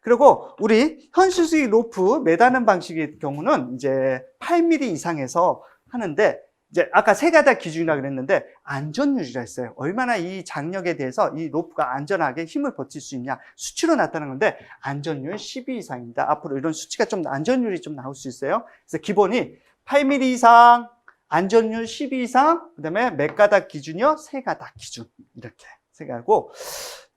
그리고 우리 현수식 로프 매다는 방식의 경우는 이제 8mm 이상에서 하는데 이제 아까 세 가닥 기준이라고 그랬는데 안전율이라 했어요. 얼마나 이 장력에 대해서 이 로프가 안전하게 힘을 버틸 수 있냐 수치로 나타나는 건데 안전율 12 이상입니다. 앞으로 이런 수치가 좀 안전율이 좀 나올 수 있어요. 그래서 기본이 8mm 이상, 안전율 12 이상, 그다음에 몇 가닥 기준이요? 세 가닥 기준 이렇게 세 가고.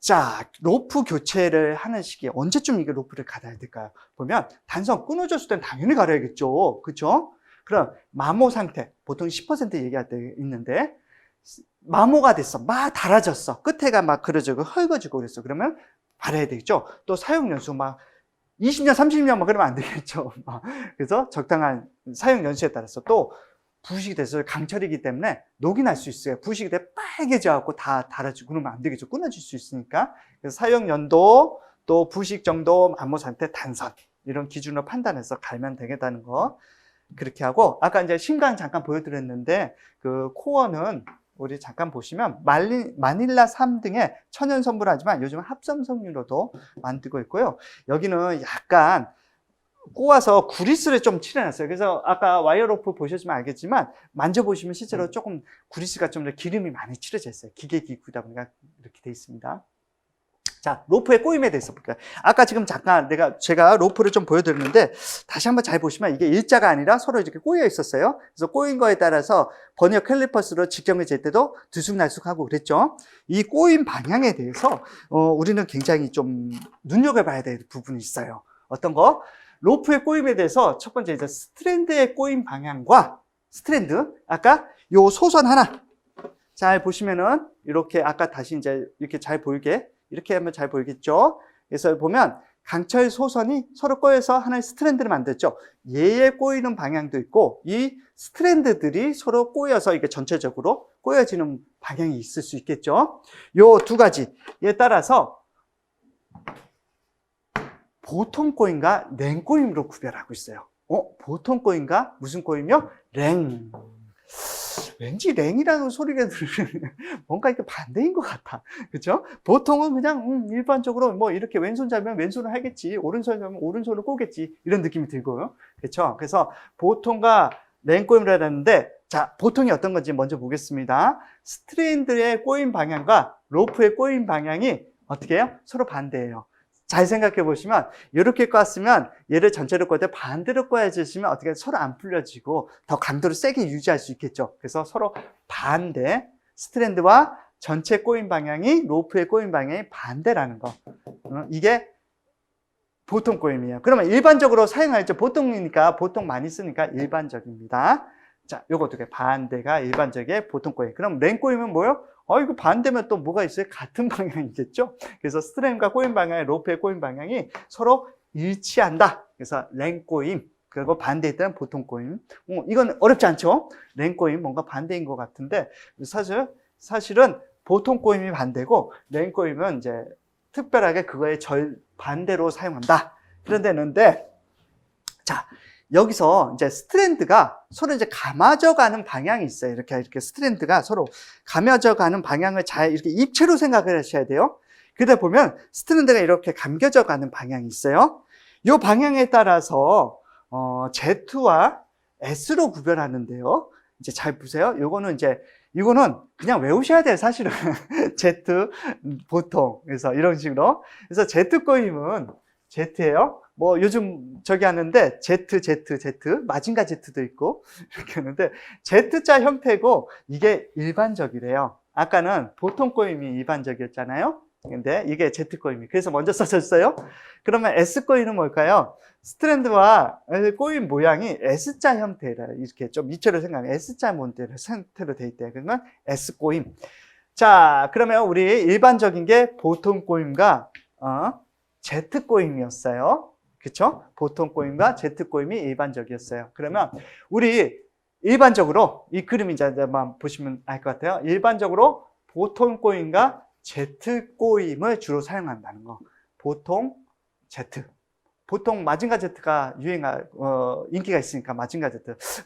자, 로프 교체를 하는 시기에 언제쯤 이게 로프를 갈아야 될까요? 보면 단선 끊어졌을 땐 당연히 갈아야겠죠. 그렇죠? 그럼 마모 상태 보통 10% 얘기할 때 있는데 마모가 됐어, 막 닳아졌어, 끝에가 막 그려지고 헐거지고 그랬어. 그러면 갈아야 되겠죠. 또 사용 연수 막 20년, 30년 막 그러면 안 되겠죠. 그래서 적당한 사용 연수에 따라서 또 부식이 돼서 강철이기 때문에 녹이 날 수 있어요. 부식이 돼 빨개져갖고 다 닳아지고 그러면 안 되겠죠. 끊어질 수 있으니까. 그래서 사용 연도, 또 부식 정도, 마모 상태, 단선 이런 기준으로 판단해서 갈면 되겠다는 거. 그렇게 하고 아까 이제 심강 잠깐 보여드렸는데 그 코어는 우리 잠깐 보시면 마닐라 3등의 천연 선물하지만 요즘 합성 섬유로도 만들고 있고요. 여기는 약간 꼬아서 구리스를 좀 칠해놨어요. 그래서 아까 와이어로프 보셨으면 알겠지만 만져보시면 실제로 조금 구리스가 좀 더 기름이 많이 칠해져 있어요. 기계 기구다 보니까 이렇게 돼 있습니다. 자, 로프의 꼬임에 대해서 볼게요. 아까 지금 잠깐 제가 로프를 좀 보여드렸는데 다시 한번 잘 보시면 이게 일자가 아니라 서로 이렇게 꼬여 있었어요. 그래서 꼬인 거에 따라서 버니어 캘리퍼스로 직경을 잴 때도 들쑥날쑥하고 그랬죠. 이 꼬임 방향에 대해서 우리는 굉장히 좀 눈여겨봐야 될 부분이 있어요. 어떤 거? 로프의 꼬임에 대해서 첫 번째 이제 스트랜드의 꼬임 방향과 스트랜드, 아까 요 소선 하나 잘 보시면은 이렇게 아까 다시 이제 이렇게 잘 보이게 이렇게 하면 잘 보이겠죠? 그래서 보면 강철 소선이 서로 꼬여서 하나의 스트랜드를 만들죠. 얘의 꼬이는 방향도 있고 이 스트랜드들이 서로 꼬여서 이게 전체적으로 꼬여지는 방향이 있을 수 있겠죠. 요 두 가지에 따라서 보통 꼬임과 랭 꼬임으로 구별하고 있어요. 보통 꼬임과 무슨 꼬임이요? 랭. 왠지 랭이라는 소리가 들으면 뭔가 이렇게 반대인 것 같아. 그렇죠? 보통은 그냥 일반적으로 뭐 이렇게 왼손 잡으면 왼손을 하겠지, 오른손 잡으면 오른손을 꼬겠지 이런 느낌이 들고요. 그렇죠? 그래서 보통과 랭 꼬임을 하는데 자, 보통이 어떤 건지 먼저 보겠습니다. 스트랜드의 꼬임 방향과 로프의 꼬임 방향이 어떻게 해요? 서로 반대예요. 잘 생각해 보시면 이렇게 꽂았으면 얘를 전체로 꽂을 때 반대로 꽂아주시면 어떻게 서로 안 풀려지고 더 강도를 세게 유지할 수 있겠죠. 그래서 서로 반대 스트랜드와 전체 꼬임 방향이 로프의 꼬임 방향이 반대라는 거. 이게 보통 꼬임이에요. 그러면 일반적으로 사용하죠. 보통이니까 보통 많이 쓰니까 일반적입니다. 자, 요거 두 개 반대가 일반적의 보통 꼬임. 그럼 랭 꼬임은 뭐예요? 이거 반대면 또 뭐가 있어요? 같은 방향이겠죠? 그래서 스트랜드과 꼬임 방향, 로프의 꼬임 방향이 서로 일치한다. 그래서 랭 꼬임. 그리고 반대에 따른 보통 꼬임. 이건 어렵지 않죠? 랭 꼬임 뭔가 반대인 것 같은데 사실은 보통 꼬임이 반대고 랭 꼬임은 이제 특별하게 그거의 반대로 사용한다. 그런 데는데 자. 여기서 이제 스트랜드가 서로 이제 감아져 가는 방향이 있어요. 이렇게 스트랜드가 서로 감아져 가는 방향을 잘 이렇게 입체로 생각을 하셔야 돼요. 그러다 보면 스트랜드가 이렇게 감겨져 가는 방향이 있어요. 이 방향에 따라서 Z와 S로 구별하는데요. 이제 잘 보세요. 이거는 그냥 외우셔야 돼요, 사실은. Z, 보통. 그래서 이런 식으로. 그래서 Z 꼬임은 Z예요. 뭐 요즘 저기 하는데 Z, 마징가 Z도 있고 이렇게 하는데 Z자 형태고 이게 일반적이래요. 아까는 보통 꼬임이 일반적이었잖아요. 근데 이게 Z 꼬임이 그래서 먼저 써졌어요. 그러면 S 꼬임은 뭘까요? 스트랜드와 꼬임 모양이 S자 형태라 이렇게 좀 이체로 생각하면 S자 형태로 돼 있대요. 그러면 S 꼬임. 자, 그러면 우리 일반적인 게 보통 꼬임과 Z 꼬임이었어요. 그쵸? 보통 꼬임과 Z 꼬임이 일반적이었어요. 그러면 우리 일반적으로 이 그림 이제만 보시면 알 것 같아요. 일반적으로 보통 꼬임과 Z 꼬임을 주로 사용한다는 거. 보통 Z. 보통 마징가 Z가 인기가 있으니까 마징가 Z.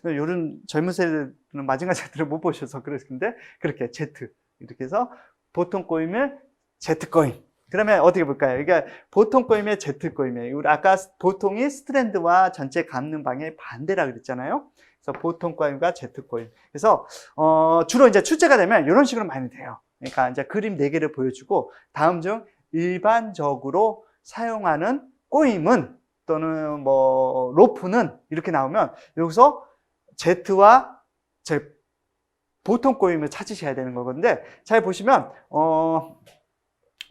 요런 젊은 세대는 마징가 Z를 못 보셔서 그러는데 그렇게 Z. 이렇게 해서 보통 꼬임을 Z 꼬임. 그러면 어떻게 볼까요? 이게 보통 꼬임의 Z 꼬임이에요. 우리 아까 보통이 스트랜드와 전체 감는 방향의 반대라 그랬잖아요. 그래서 보통 꼬임과 Z 꼬임. 그래서 주로 이제 출제가 되면 이런 식으로 많이 돼요. 그러니까 이제 그림 4개를 보여주고 다음 중 일반적으로 사용하는 꼬임은 또는 뭐 로프는 이렇게 나오면 여기서 Z와 보통 꼬임을 찾으셔야 되는 거거든요. 잘 보시면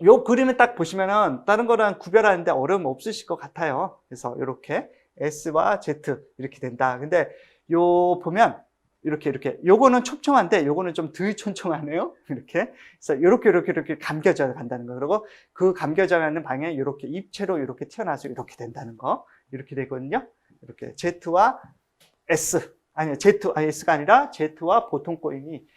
요 그림을 딱 보시면은 다른 거랑 구별하는데 어려움 없으실 것 같아요. 그래서 이렇게 S와 Z 이렇게 된다. 근데 요 보면 이렇게 요거는 촘촘한데 요거는 좀 덜 촘촘하네요. 이렇게. 그래서 이렇게 감겨져 간다는 거. 그리고 그 감겨져 가는 방향이 이렇게 입체로 이렇게 튀어나와서 이렇게 된다는 거. 이렇게 되거든요. 이렇게 Z와 S 아니 S가 아니라 Z와 보통 꼬임이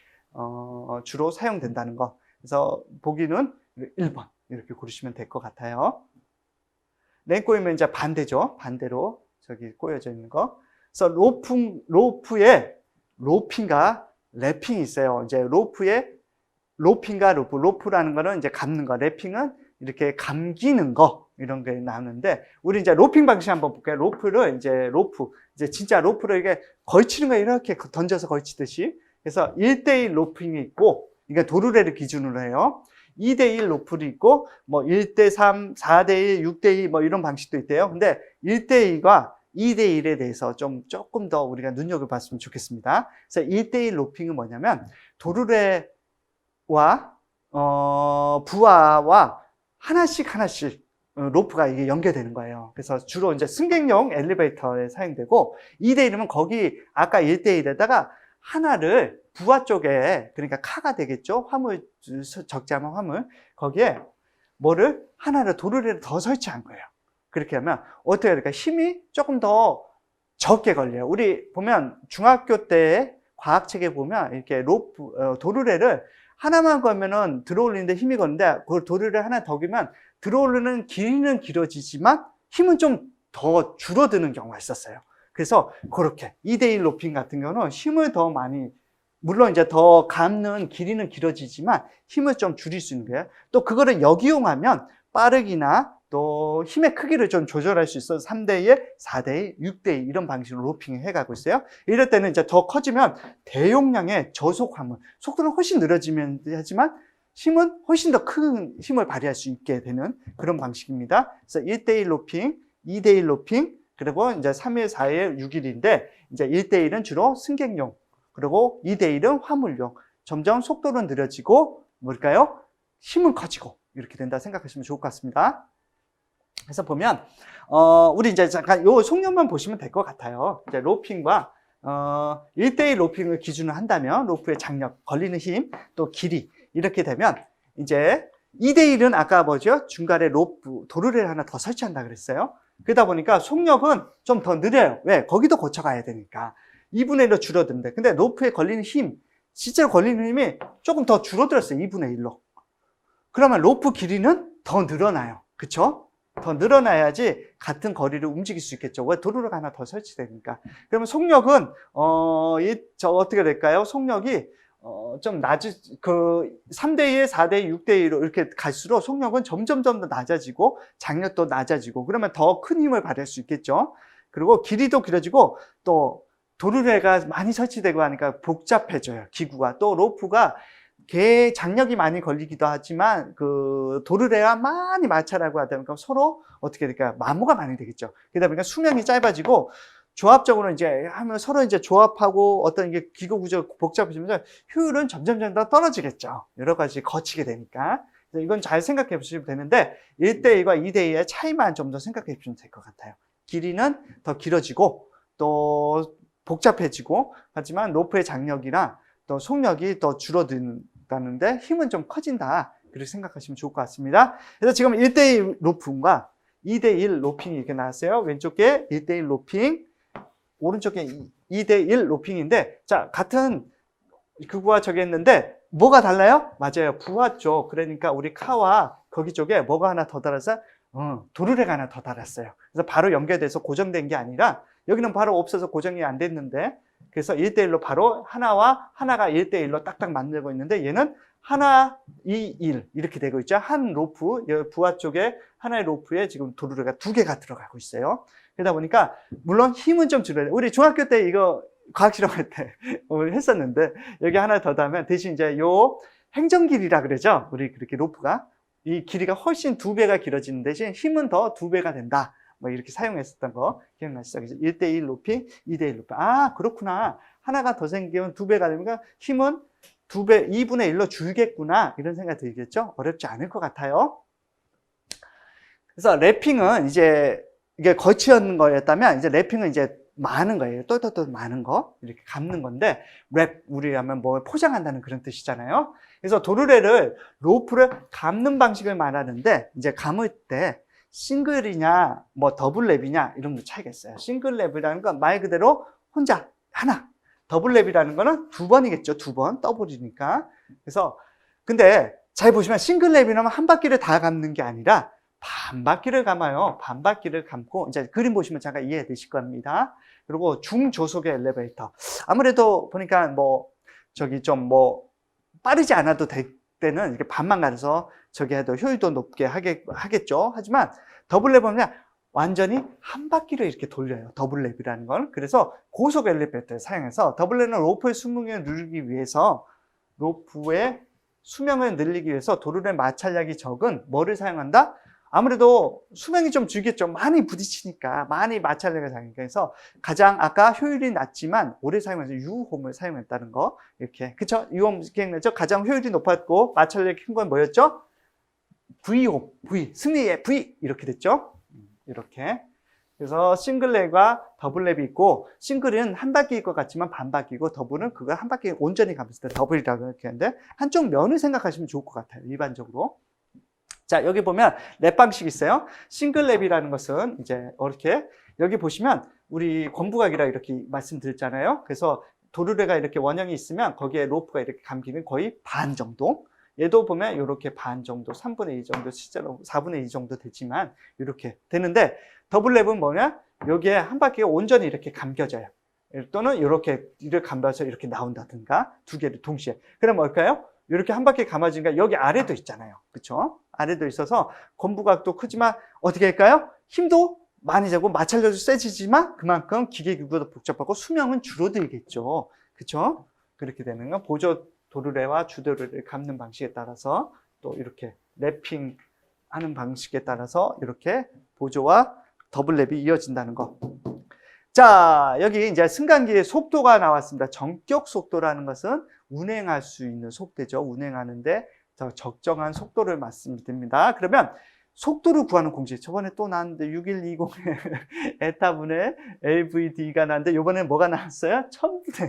주로 사용된다는 거. 그래서 보기는 1번 이렇게 고르시면 될 것 같아요. 랭 꼬임은 이제 반대죠. 반대로 저기 꼬여져 있는 거. 그래서 로프에 로핑과 랩핑이 있어요. 이제 로프에 로핑과 로프라는 거는 이제 감는 거, 랩핑은 이렇게 감기는 거 이런 게 나오는데 우리 이제 로핑 방식 한번 볼게요. 이제 진짜 로프를 이게 걸치는 거 이렇게 던져서 걸치듯이. 그래서 1대1 로핑이 있고 이게 도르래를 기준으로 해요. 2대1 로프도 있고, 뭐 1대3, 4대1, 6대2 뭐 이런 방식도 있대요. 근데 1대2가 2대1에 대해서 조금 더 우리가 눈여겨봤으면 좋겠습니다. 그래서 1대1 로핑은 뭐냐면, 도르래와, 부하와 하나씩 로프가 이게 연결되는 거예요. 그래서 주로 이제 승객용 엘리베이터에 사용되고, 2대1이면 거기 아까 1대1에다가 하나를 부하 쪽에, 그러니까 카가 되겠죠. 화물, 적재하면 화물. 거기에 뭐를 하나를 도르래를 더 설치한 거예요. 그렇게 하면 어떻게 할까? 힘이 조금 더 적게 걸려요. 우리 보면 중학교 때 과학책에 보면 이렇게 도르래를 하나만 걸면은 들어올리는데 힘이 거는데, 그걸 도르래를 하나 더 길면 들어오르는 길이는 길어지지만 힘은 좀 더 줄어드는 경우가 있었어요. 그래서 그렇게 2대1 로핑 같은 경우는 힘을 더 많이, 물론 이제 더 감는 길이는 길어지지만 힘을 좀 줄일 수 있는 거예요. 또 그거를 역이용하면 빠르기나 또 힘의 크기를 좀 조절할 수 있어서 3대1, 4대1, 6대2 이런 방식으로 로핑을 해가고 있어요. 이럴 때는 이제 더 커지면 대용량의 저속 화물, 속도는 훨씬 느려지면 하지만 힘은 훨씬 더 큰 힘을 발휘할 수 있게 되는 그런 방식입니다. 그래서 1대1 로핑, 2대1 로핑, 그리고 이제 3일, 4일, 6일인데, 이제 1대1은 주로 승객용, 그리고 2대1은 화물용. 점점 속도는 느려지고, 뭘까요? 힘은 커지고, 이렇게 된다 생각하시면 좋을 것 같습니다. 그래서 보면, 우리 이제 잠깐 요 속력만 보시면 될 것 같아요. 이제 로핑과, 1대1 로핑을 기준으로 한다면, 로프의 장력, 걸리는 힘, 또 길이, 이렇게 되면, 이제 2대1은 아까 뭐죠? 중간에 도르래를 하나 더 설치한다 그랬어요. 그러다 보니까 속력은 좀 더 느려요. 왜? 거기도 고쳐가야 되니까. 2분의 1로 줄어드는데. 근데 로프에 걸리는 힘, 실제로 걸리는 힘이 조금 더 줄어들었어요. 2분의 1로. 그러면 로프 길이는 더 늘어나요. 그쵸? 더 늘어나야지 같은 거리를 움직일 수 있겠죠. 왜? 도르래가 하나 더 설치되니까. 그러면 속력은, 어떻게 될까요? 속력이, 좀 3대2, 4대2, 6대2로 이렇게 갈수록 속력은 점점 더 낮아지고, 장력도 낮아지고, 그러면 더 큰 힘을 발휘할 수 있겠죠. 그리고 길이도 길어지고, 또 도르래가 많이 설치되고 하니까 복잡해져요. 기구가. 또 로프가 장력이 많이 걸리기도 하지만, 도르래와 많이 마찰하고 하다 보니까 서로 어떻게 될까요? 마모가 많이 되겠죠. 그러다 보니까 수명이 짧아지고, 조합적으로 이제 하면 서로 이제 조합하고 어떤 이게 기구 구조가 복잡해지면서 효율은 점점 더 떨어지겠죠. 여러 가지 거치게 되니까. 이건 잘 생각해 보시면 되는데 1대1과 2대2의 차이만 좀 더 생각해 보시면 될 것 같아요. 길이는 더 길어지고 또 복잡해지고 하지만 로프의 장력이나 또 속력이 더 줄어든다는데 힘은 좀 커진다. 그렇게 생각하시면 좋을 것 같습니다. 그래서 지금 1대1 로핑과 2대1 로핑이 이렇게 나왔어요. 왼쪽에 1대1 로핑, 오른쪽에 2대1 로핑인데, 자, 같은 그거와 저기 했는데, 뭐가 달라요? 맞아요. 부하 쪽. 그러니까 우리 카와 거기 쪽에 뭐가 하나 더 달아서, 도르래가 하나 더 달았어요. 그래서 바로 연결돼서 고정된 게 아니라, 여기는 바로 없어서 고정이 안 됐는데, 그래서 1대1로 바로 하나와 하나가 1대1로 딱딱 만들고 있는데, 얘는 하나, 2, 1 이렇게 되고 있죠. 한 로프, 부하 쪽에 하나의 로프에 지금 도르래가 2개가 들어가고 있어요. 그러다 보니까 물론 힘은 좀 줄어요. 우리 중학교 때 이거 과학 실험할 때 했었는데 여기 하나 더 달면 대신 이제 요 행정길이라 그러죠. 우리 그렇게 로프가 이 길이가 훨씬 2배가 길어지는 대신 힘은 더 2배가 된다. 뭐 이렇게 사용했었던 거 기억나시죠? 그래서 1대1 로핑, 2대1 로핑. 아, 그렇구나. 하나가 더 생기면 2배가 되니까 힘은 2배, 2분의 1로 줄겠구나. 이런 생각이 들겠죠? 어렵지 않을 것 같아요. 그래서 랩핑은 이제 이게 거치는 거였다면 이제 랩핑은 이제 많은 거예요. 또 많은 거. 이렇게 감는 건데 랩, 우리 하면 뭐 포장한다는 그런 뜻이잖아요. 그래서 도르래를, 로프를 감는 방식을 말하는데 이제 감을 때 싱글이냐 뭐 더블 랩이냐 이런 거 차이가 있어요. 싱글 랩이라는 건 말 그대로 혼자 하나. 더블 랩이라는 거는 2번이겠죠. 2번. 더블이니까. 그래서 근데 잘 보시면 싱글 랩이라면 한 바퀴를 다 감는 게 아니라 반 바퀴를 감아요. 반 바퀴를 감고 이제 그림 보시면 잠깐 이해 되실 겁니다. 그리고 중조속의 엘리베이터. 아무래도 보니까 뭐 저기 좀 뭐 빠르지 않아도 될 때는 이렇게 반만 가서 저기 해도 효율도 높게 하겠죠. 하지만 더블 랩은 완전히 한 바퀴를 이렇게 돌려요. 더블 랩이라는 걸. 그래서 고속 엘리베이터를 사용해서 더블 랩은 로프의 승무경을 누르기 위해서 로프의 수명을 늘리기 위해서 도르래 마찰력이 적은 뭐를 사용한다? 아무래도 수명이 좀 줄겠죠. 많이 부딪히니까, 많이 마찰력을 사용하니까. 그래서 가장 아까 효율이 낮지만 오래 사용해서 유홈을 사용했다는 거. 이렇게. 그쵸? 유홈 기억나죠? 가장 효율이 높았고 마찰력이 큰 건 뭐였죠? V홈, V. 승리의 V. 이렇게 됐죠? 이렇게. 그래서 싱글랩과 더블랩이 있고, 싱글은 한 바퀴일 것 같지만 반 바퀴고, 더블은 그걸 한 바퀴 온전히 감았을 때 더블이라고 이렇게 하는데, 한쪽 면을 생각하시면 좋을 것 같아요. 일반적으로. 자, 여기 보면 랩 방식이 있어요. 싱글랩이라는 것은 이제 이렇게, 여기 보시면 우리 권부각이라 이렇게 말씀드렸잖아요. 그래서 도르래가 이렇게 원형이 있으면 거기에 로프가 이렇게 감기는 거의 반 정도. 얘도 보면 이렇게 반 정도, 3분의 2 정도, 실제로 4분의 2 정도 되지만 이렇게 되는데, 더블랩은 뭐냐? 여기에 한 바퀴가 온전히 이렇게 감겨져요. 또는 이렇게 이를 감아서 이렇게 나온다든가, 두 개를 동시에. 그럼 뭘까요? 이렇게 한 바퀴 감아지니까 여기 아래도 있잖아요. 그쵸? 아래도 있어서 권부각도 크지만 어떻게 할까요? 힘도 많이 자고 마찰력도 세지지만 그만큼 기계기구도 복잡하고 수명은 줄어들겠죠. 그쵸? 그렇게 되는 건 보조 도르래와 주도르래를 감는 방식에 따라서 또 이렇게 랩핑 하는 방식에 따라서 이렇게 보조와 더블랩이 이어진다는 거. 자, 여기 이제 승강기의 속도가 나왔습니다. 전격 속도라는 것은 운행할 수 있는 속도죠. 운행하는데 적정한 속도를 말씀드립니다. 그러면 속도를 구하는 공식. 저번에 또 나왔는데 6120의 에타분의 LVD가 나왔는데 이번에 뭐가 나왔어요? 1000분의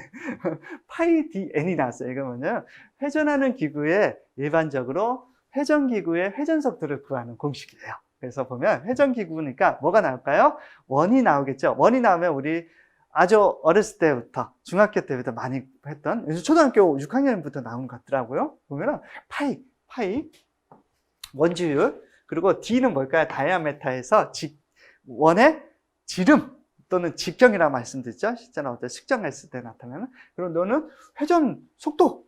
파이 DN이 나왔어요. 이거는요. 회전하는 기구에 일반적으로 회전기구의 회전 속도를 구하는 공식이에요. 그래서 보면 회전기구니까 뭐가 나올까요? 원이 나오겠죠. 원이 나오면 우리 아주 어렸을 때부터 중학교 때부터 많이 했던 초등학교 6학년부터 나온 것 같더라고요. 보면은 파이 원주율 그리고 D는 뭘까요? 다이아메타에서 원의 지름 또는 직경이라고 말씀드렸죠. 실제로 어떤 측정했을 때 나타나는. 그리고 너는 회전 속도,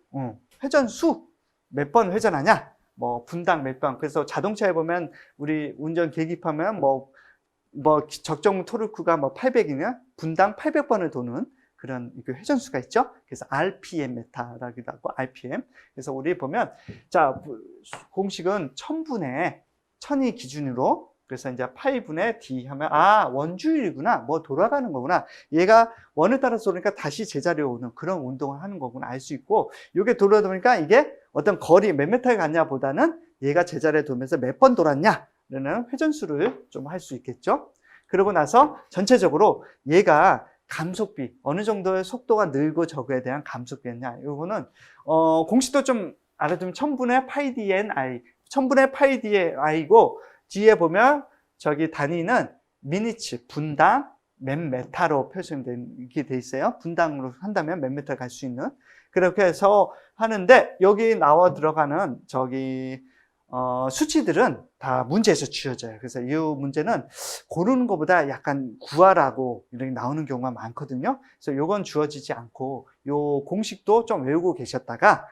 회전 수 몇 번 회전하냐? 뭐 분당 몇 번. 그래서 자동차에 보면 우리 운전 계기판면 뭐 적정 토르크가 뭐 800이냐? 분당 800번을 도는 그런 회전수가 있죠. 그래서 RPM 메타라기도 하고 RPM. 그래서 우리 보면 자 공식은 1000이 기준으로 그래서 이제 파이분의 D 하면 원주율이구나 뭐 돌아가는 거구나 얘가 원을 따라서 오니까 다시 제자리에 오는 그런 운동을 하는 거구나 알 수 있고 이게 돌아다 보니까 이게 어떤 거리 몇 미터에 갔냐 보다는 얘가 제자리에 돌면서 몇 번 돌았냐라는 회전수를 좀 할 수 있겠죠. 그러고 나서 전체적으로 얘가 감속비 어느 정도의 속도가 늘고 적어에 대한 감속비였냐 이거는 공식도 좀 알아두면 1000분의 파이 DNI 1000분의 파이 DNI고 뒤에 보면 저기 단위는 미니츠 분당 몇 메타로 표시되게 돼 있어요. 분당으로 한다면 몇 메타 갈 수 있는 그렇게 해서 하는데 여기 나와 들어가는 저기 수치들은 다 문제에서 주어져요. 그래서 이 문제는 고르는 것보다 약간 구하라고 이렇게 나오는 경우가 많거든요. 그래서 이건 주어지지 않고 이 공식도 좀 외우고 계셨다가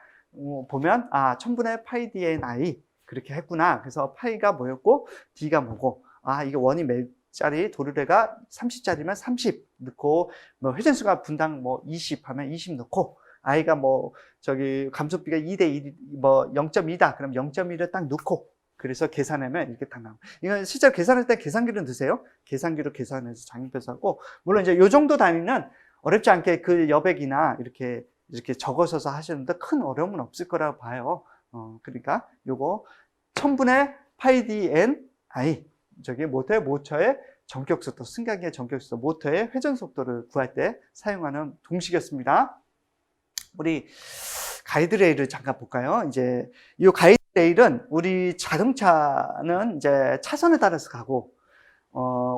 보면 1000분의 파이 DNI 그렇게 했구나. 그래서 파이가 뭐였고 D가 뭐고 이게 원이 몇 짜리 도르래가 30짜리면 30 넣고 뭐 회전수가 분당 뭐 20 하면 20 넣고 I가 뭐 저기 감속비가 2대1 뭐 0.2다. 그럼 0.1을 딱 넣고 그래서 계산하면 이렇게 딱 나와요. 이건 실제로 계산할 때 계산기를 넣으세요. 계산기로 계산해서 장인표서 하고 물론 이제 요 정도 단위는 어렵지 않게 그 여백이나 이렇게 적어서서 하시는데 큰 어려움은 없을 거라고 봐요. 그러니까 요거 1000분의 파이 DNI 저기 모터의 전격 속도, 승강기의 전격 속도, 모터의 회전 속도를 구할 때 사용하는 공식이었습니다. 우리 가이드레일을 잠깐 볼까요? 이제 이 가이드레일은 우리 자동차는 이제 차선에 따라서 가고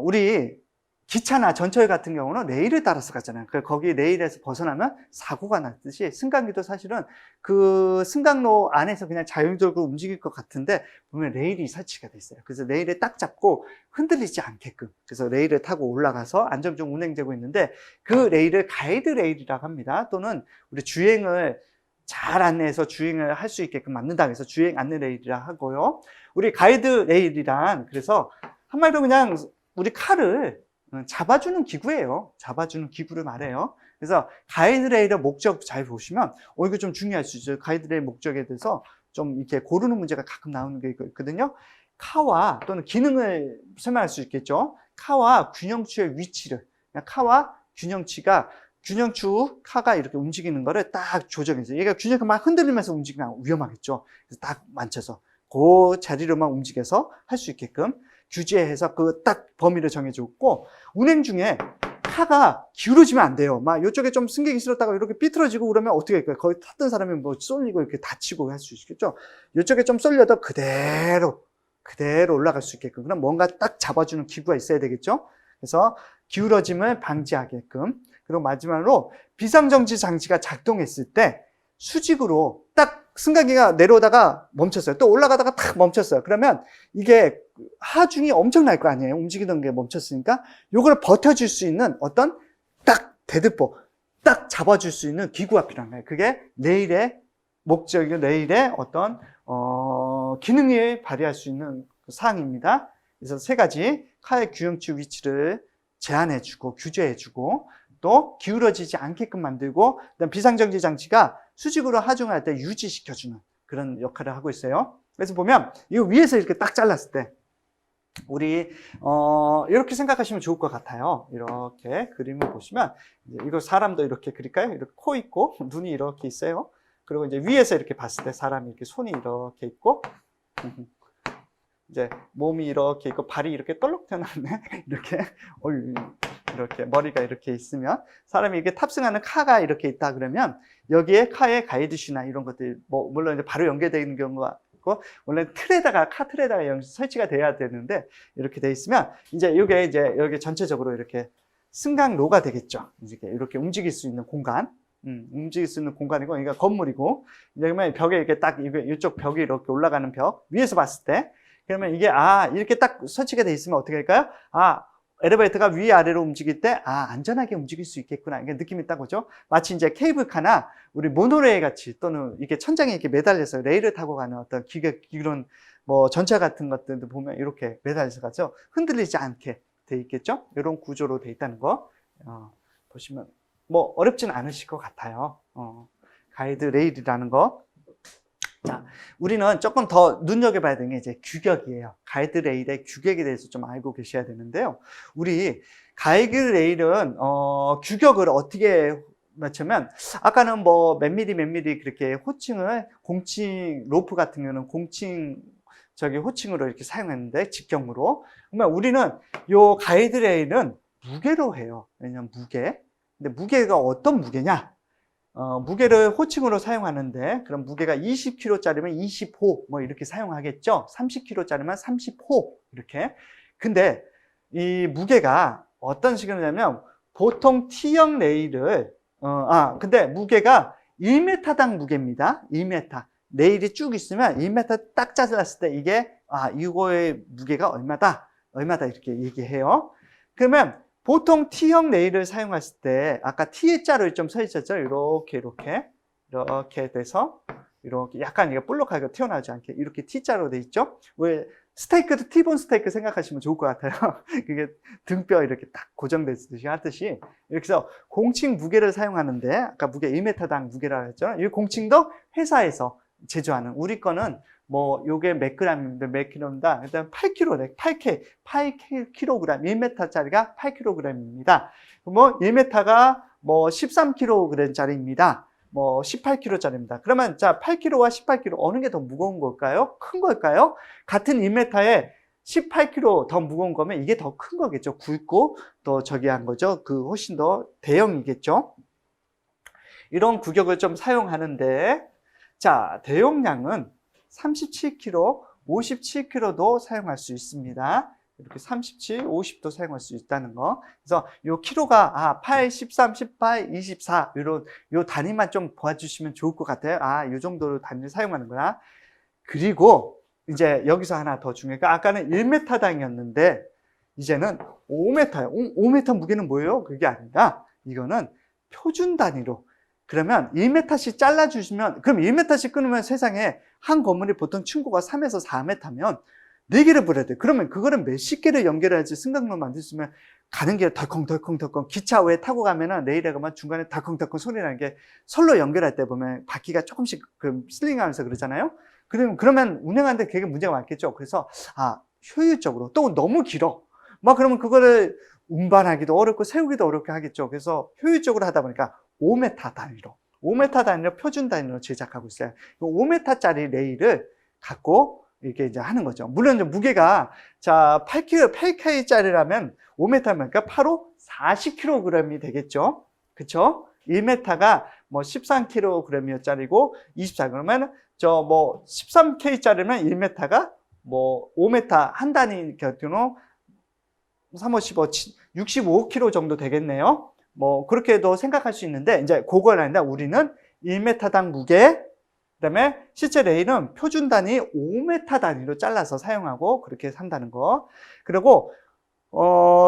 우리 기차나 전철 같은 경우는 레일을 따라서 가잖아요. 거기 레일에서 벗어나면 사고가 났듯이 승강기도 사실은 그 승강로 안에서 그냥 자율적으로 움직일 것 같은데 보면 레일이 설치가 돼 있어요. 그래서 레일에 딱 잡고 흔들리지 않게끔 그래서 레일을 타고 올라가서 안정적 운행되고 있는데 그 레일을 가이드 레일이라고 합니다. 또는 우리 주행을 잘 안내해서 주행을 할 수 있게끔 만든다 그래서 주행 안내 레일이라 하고요. 우리 가이드 레일이란 그래서 한마디로 그냥 우리 칼을 잡아주는 기구예요. 잡아주는 기구를 말해요. 그래서 가이드레일의 목적 잘 보시면 이거 좀 중요할 수 있어요. 가이드레일 목적에 대해서 좀 이렇게 고르는 문제가 가끔 나오는 게 있거든요. 카와 또는 기능을 설명할 수 있겠죠. 카와 균형추의 위치를, 카와 균형추 카가 이렇게 움직이는 거를 딱 조정해서, 얘가 균형을 막 흔들리면서 움직이면 위험하겠죠. 그래서 딱 맞춰서 그 자리로만 움직여서 할 수 있게끔 규제해서 그 딱 범위를 정해줬고, 운행 중에 카가 기울어지면 안 돼요. 막 이쪽에 좀 승객이 실었다가 이렇게 삐뚤어지고 그러면 어떻게 할까요? 거기 탔던 사람이 뭐 쏠리고 이렇게 다치고 할 수 있겠죠. 이쪽에 좀 쏠려도 그대로 올라갈 수 있게끔, 그럼 뭔가 딱 잡아주는 기구가 있어야 되겠죠. 그래서 기울어짐을 방지하게끔. 그리고 마지막으로 비상정지 장치가 작동했을 때 수직으로 딱 승강기가 내려오다가 멈췄어요. 또 올라가다가 탁 멈췄어요. 그러면 이게 하중이 엄청날 거 아니에요. 움직이던 게 멈췄으니까. 요걸 버텨줄 수 있는 어떤 딱 대드보, 딱 잡아줄 수 있는 기구가 필요한 거예요. 그게 레일의 목적이고 레일의 어떤 기능을 발휘할 수 있는 사항입니다. 그래서 세 가지, 카의 균형추 위치를 제한해주고 규제해주고, 또 기울어지지 않게끔 만들고, 그다음 비상정지 장치가 수직으로 하중할 때 유지시켜주는 그런 역할을 하고 있어요. 그래서 보면 이거 위에서 이렇게 딱 잘랐을 때 우리 이렇게 생각하시면 좋을 것 같아요. 이렇게 그림을 보시면, 이거 사람도 이렇게 그릴까요? 이렇게 코 있고 눈이 이렇게 있어요. 그리고 이제 위에서 이렇게 봤을 때 사람이 이렇게 손이 이렇게 있고, 이제 몸이 이렇게 있고 발이 이렇게 떨렁 튀어나왔네. 이렇게 머리가 이렇게 있으면, 사람이 이렇게 탑승하는 카가 이렇게 있다 그러면 여기에 카의 가이드슈나 이런 것들, 뭐 물론 이제 바로 연결되어 있는 경우가 있고, 원래 틀에다가 카 틀에다가 설치가 돼야 되는데 이렇게 돼 있으면 이제 여기 전체적으로 이렇게 승강로가 되겠죠. 이렇게 움직일 수 있는 공간. 움직일 수 있는 공간이고, 그러니까 건물이고, 그러면 벽에 이렇게 딱 이쪽 벽이 이렇게 올라가는 벽 위에서 봤을 때, 그러면 이게 이렇게 딱 설치가 돼 있으면 어떻게 할까요? 엘리베이터가 위아래로 움직일 때 안전하게 움직일 수 있겠구나, 이게 느낌이 있다고 그죠? 마치 이제 케이블카나 우리 모노레일 같이, 또는 이게 천장에 이렇게 매달려서 레일을 타고 가는 어떤 이런 뭐 전차 같은 것들도 보면 이렇게 매달려서 가죠. 흔들리지 않게 돼 있겠죠? 이런 구조로 돼 있다는 거 보시면 뭐 어렵진 않으실 것 같아요. 가이드 레일이라는 거. 자, 우리는 조금 더 눈여겨봐야 되는 게 이제 규격이에요. 가이드 레일의 규격에 대해서 좀 알고 계셔야 되는데요. 우리 가이드 레일은 규격을 어떻게 맞추면, 아까는 뭐 몇 미리 그렇게 호칭을, 공칭 로프 같은 경우는 공칭 호칭으로 이렇게 사용했는데, 직경으로. 그러면 우리는 요 가이드 레일은 무게로 해요. 왜냐면 무게. 근데 무게가 어떤 무게냐? 무게를 호칭으로 사용하는데, 그럼 무게가 20kg짜리면 20호 뭐 이렇게 사용하겠죠. 30kg짜리면 30호 이렇게. 근데 이 무게가 어떤 식으로 하냐면, 보통 T형 레일을 근데 무게가 1m당 무게입니다. 1m. 레일이 쭉 있으면 1m 딱 잘랐을 때 이게 이거의 무게가 얼마다 이렇게 얘기해요. 그러면 보통 T형 레일을 사용했을 때, 아까 T의 자로 좀 서 있었죠? 이렇게 돼서, 이렇게 약간 이게 볼록하게 튀어나오지 않게 이렇게 T자로 돼 있죠? 왜 스테이크도 T본 스테이크 생각하시면 좋을 것 같아요. 그게 등뼈 이렇게 딱 고정되듯이 하듯이. 이렇게 해서 공칭 무게를 사용하는데, 아까 무게 1m당 무게라고 했죠? 이 공칭도 회사에서 제조하는, 우리 거는 뭐 요게 몇 g입니다. 몇 kg입니다. 일단 8kg, 8kg, 1m짜리가 8kg입니다. 뭐 1m가 뭐 13kg짜리입니다. 뭐 18kg짜리입니다. 그러면 자, 8kg와 18kg 어느 게 더 무거운 걸까요? 큰 걸까요? 같은 1m에 18kg 더 무거운 거면 이게 더 큰 거겠죠. 굵고 또 저기 한 거죠. 그 훨씬 더 대형이겠죠. 이런 구격을 좀 사용하는데, 자, 대용량은 37kg, 57kg도 사용할 수 있습니다. 이렇게 37, 50도 사용할 수 있다는 거. 그래서 요 키로가 8, 13, 18, 24 요 단위만 좀 봐주시면 좋을 것 같아요. 요 정도로 단위를 사용하는구나. 그리고 이제 여기서 하나 더 중요한 게, 아까는 1m당이었는데 이제는 5m예요. 5m 무게는 뭐예요? 그게 아니라 이거는 표준 단위로. 그러면 1m씩 잘라주시면, 그럼 1m씩 끊으면 세상에 한 건물이 보통 층고가 3에서 4m면 4개를 불어야 돼. 그러면 그거를 몇십 개를 연결해야지 승강로 만들수면 가는 게 덜컹덜컹. 기차 왜 타고 가면은 레일에 가면 중간에 덜컹덜컹 소리 나는 게, 선로 연결할 때 보면 바퀴가 조금씩 그 슬링하면서 그러잖아요. 그러면 운행하는데 되게 문제가 많겠죠. 그래서, 효율적으로, 또 너무 길어. 막 그러면 그거를 운반하기도 어렵고 세우기도 어렵게 하겠죠. 그래서 효율적으로 하다 보니까 5m 단위로, 5m 단위로 표준 단위로 제작하고 있어요. 5m짜리 레일을 갖고 이렇게 이제 하는 거죠. 물론 이제 무게가, 자, 8K짜리라면 5m니까 8호 40kg이 되겠죠. 그쵸? 1m가 뭐 13kg짜리고 24, 그러면 13K짜리면 1m가 뭐 5m 한 단위 경우 3, 5, 15, 65kg 정도 되겠네요. 뭐 그렇게도 생각할 수 있는데, 이제 그걸 아니라 우리는 1m당 무게, 그다음에 실제 레일은 표준 단위 5m 단위로 잘라서 사용하고 그렇게 산다는 거. 그리고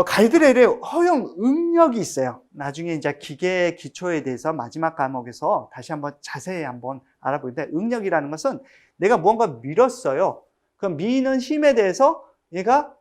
가이드레일에 허용 응력이 있어요. 나중에 이제 기계 기초에 대해서 마지막 과목에서 다시 한번 자세히 한번 알아보는데, 응력이라는 것은 내가 무언가 밀었어요. 그럼 미는 힘에 대해서 얘가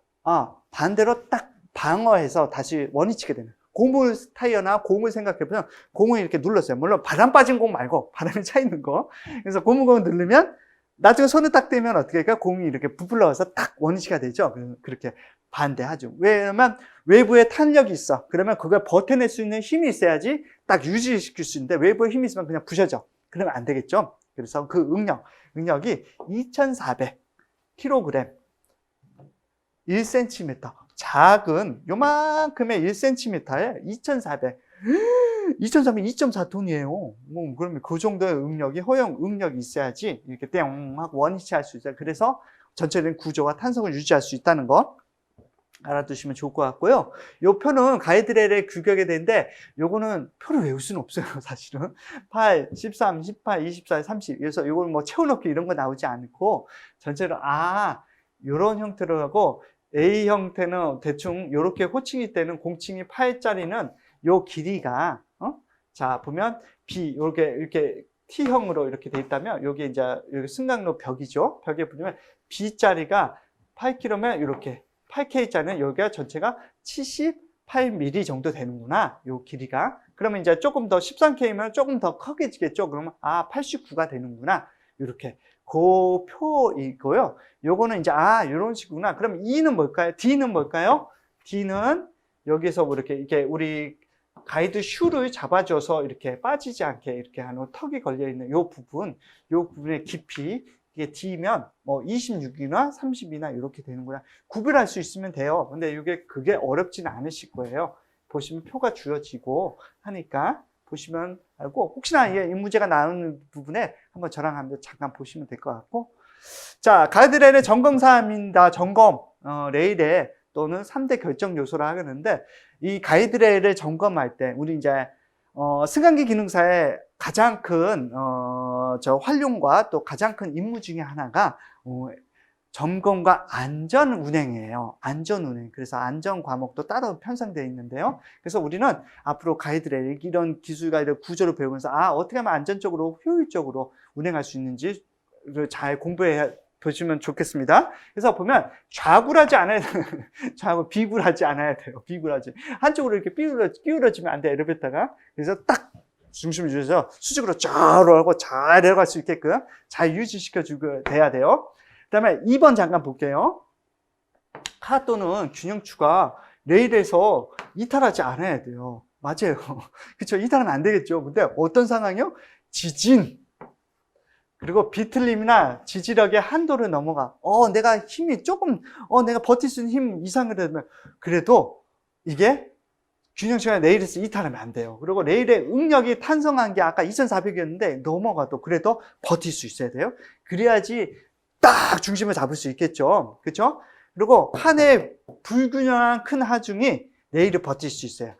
반대로 딱 방어해서 다시 원위치게 되는. 고무 타이어나 공을 생각해보면 공을 이렇게 눌렀어요. 물론 바람 빠진 공 말고 바람이 차 있는 거. 그래서 고무공을 누르면 나중에 손을 딱 대면 어떻게 할까? 공이 이렇게 부풀러서 딱 원위치가 되죠. 그렇게 반대하죠. 왜냐면 외부에 탄력이 있어. 그러면 그걸 버텨낼 수 있는 힘이 있어야지 딱 유지시킬 수 있는데, 외부에 힘이 있으면 그냥 부셔져. 그러면 안 되겠죠. 그래서 그 응력이 2,400kg, 1cm. 작은 요만큼의 1cm에 2,400. 2.4톤이에요. 뭐, 그러면 그 정도의 응력이, 허용 응력이 있어야지 이렇게 땡 하고 원위치할 수 있어요. 그래서 전체적인 구조와 탄성을 유지할 수 있다는 거 알아두시면 좋을 것 같고요. 요 표는 가이드레일의 규격에 대한데, 요거는 표를 외울 수는 없어요, 사실은. 8, 13, 18, 24, 30. 그래서 요걸 뭐 채워넣기 이런 거 나오지 않고, 전체로, 요런 형태로 하고, A 형태는 대충 요렇게 호칭이 되는 공칭이 8짜리는 요 길이가, 자, 보면 B, 이렇게 T형으로 이렇게 돼 있다면, 여기 이제 여기 승강로 벽이죠. 벽에 보면 B짜리가 8km면 이렇게, 8K짜리는 여기가 전체가 78mm 정도 되는구나, 요 길이가. 그러면 이제 조금 더 13K면 조금 더 커지겠죠. 그러면 89가 되는구나, 이렇게. 그 표이고요. 요거는 이제 요런 식이구나. 그럼 E는 뭘까요? D는 뭘까요? D는 여기서 뭐 이렇게 우리 가이드 슈를 잡아줘서 이렇게 빠지지 않게 이렇게 하는 턱이 걸려 있는 요 부분의 깊이, 이게 D면 뭐 26이나 30이나 이렇게 되는구나. 구별할 수 있으면 돼요. 근데 그게 어렵지는 않으실 거예요. 보시면 표가 주어지고 하니까 보시면 알고, 혹시나 이 문제가 나오는 부분에 한번 저랑 한번 잠깐 보시면 될 것 같고. 자, 가이드레일의 점검 사항입니다. 점검, 레일에 또는 3대 결정 요소라 하겠는데, 이 가이드레일을 점검할 때 우리 이제 승강기 기능사의 가장 큰 활용과 또 가장 큰 임무 중에 하나가 점검과 안전 운행이에요. 안전 운행. 그래서 안전 과목도 따로 편성되어 있는데요. 그래서 우리는 앞으로 가이드레일, 이런 기술과 이런 구조를 배우면서 어떻게 하면 안전적으로 효율적으로 운행할 수 있는지를 잘 공부해 보시면 좋겠습니다. 그래서 보면 좌굴하지 않아야 돼요. 비굴하지 않아야 돼요. 비굴하지. 한쪽으로 이렇게 기울어지면 안 돼요, 엘리베이터가. 그래서 딱 중심을 주셔서 수직으로 쫙 올라가고 잘 내려갈 수 있게끔 잘 유지시켜주고 돼야 돼요. 그 다음에 2번 잠깐 볼게요. 카 또는 균형추가 레일에서 이탈하지 않아야 돼요. 맞아요. 그렇죠. 이탈하면 안 되겠죠. 근데 어떤 상황이요? 지진, 그리고 비틀림이나 지지력의 한도를 넘어가. 내가 힘이 조금, 내가 버틸 수 있는 힘 이상을 되면, 그래도 이게 균형추가 레일에서 이탈하면 안 돼요. 그리고 레일의 응력이 탄성한 게 아까 2,400이었는데 넘어가도 그래도 버틸 수 있어야 돼요. 그래야지 딱 중심을 잡을 수 있겠죠. 그렇죠? 그리고 칸의 불균형한 큰 하중이 레일을 버틸 수 있어요.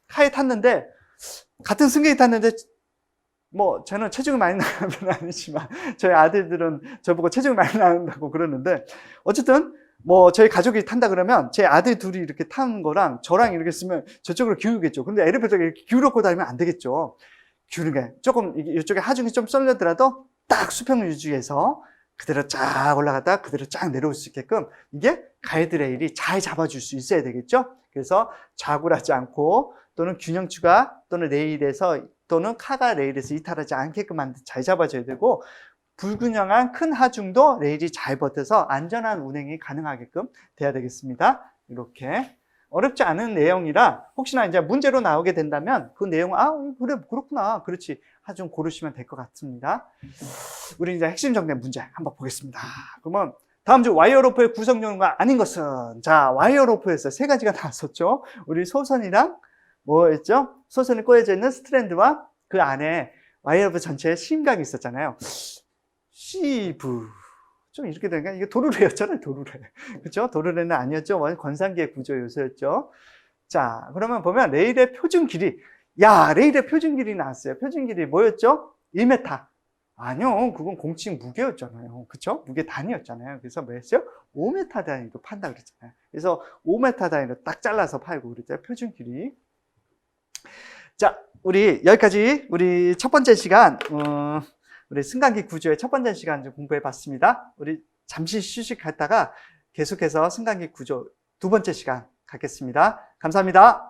카에 탔는데, 같은 승객이 탔는데, 뭐 저는 체중이 많이 나는 건 아니지만 저희 아들들은 저보고 체중이 많이 나는다고 그러는데, 어쨌든 뭐 저희 가족이 탄다 그러면 제 아들 둘이 이렇게 타는 거랑 저랑 이렇게 쓰면 저쪽으로 기울겠죠. 근데 엘리베이터가 이렇게 기울었고 다니면 안 되겠죠. 기울게 조금 이쪽에 하중이 좀 쏠려더라도 딱 수평을 유지해서 그대로 쫙 올라갔다가 그대로 쫙 내려올 수 있게끔 이게 가이드레일이 잘 잡아줄 수 있어야 되겠죠. 그래서 좌굴하지 않고 또는 균형추가 또는 레일에서 또는 카가 레일에서 이탈하지 않게끔 잘 잡아줘야 되고, 불균형한 큰 하중도 레일이 잘 버텨서 안전한 운행이 가능하게끔 돼야 되겠습니다. 이렇게 어렵지 않은 내용이라 혹시나 이제 문제로 나오게 된다면 그 내용, 그래, 그렇구나. 그렇지. 좀 고르시면 될 것 같습니다. 우리 이제 핵심 정리 문제 한번 보겠습니다. 그러면 다음 주 와이어 로프의 구성 요소가 아닌 것은, 자, 와이어 로프에서 세 가지가 나왔었죠. 우리 소선이랑 뭐였죠? 소선이 꼬여져 있는 스트랜드와 그 안에 와이어 로프 전체에 심각이 있었잖아요. 시브. 좀 이렇게 되니까 이게 도르래였잖아요, 도르래. 그렇죠? 도르래는 아니었죠. 권상기의 구조 요소였죠. 자, 그러면 보면 레일의 표준 길이, 레일의 표준 길이 나왔어요. 표준 길이 뭐였죠? 1m. 아니요, 그건 공칭 무게였잖아요. 그쵸? 무게 단위였잖아요. 그래서 뭐였어요? 5m 단위로 판다 그랬잖아요. 그래서 5m 단위로 딱 잘라서 팔고 그랬죠. 표준 길이. 자, 우리 여기까지 우리 첫 번째 시간, 우리 승강기 구조의 첫 번째 시간 좀 공부해 봤습니다. 우리 잠시 휴식했다가 계속해서 승강기 구조 두 번째 시간 갖겠습니다. 감사합니다.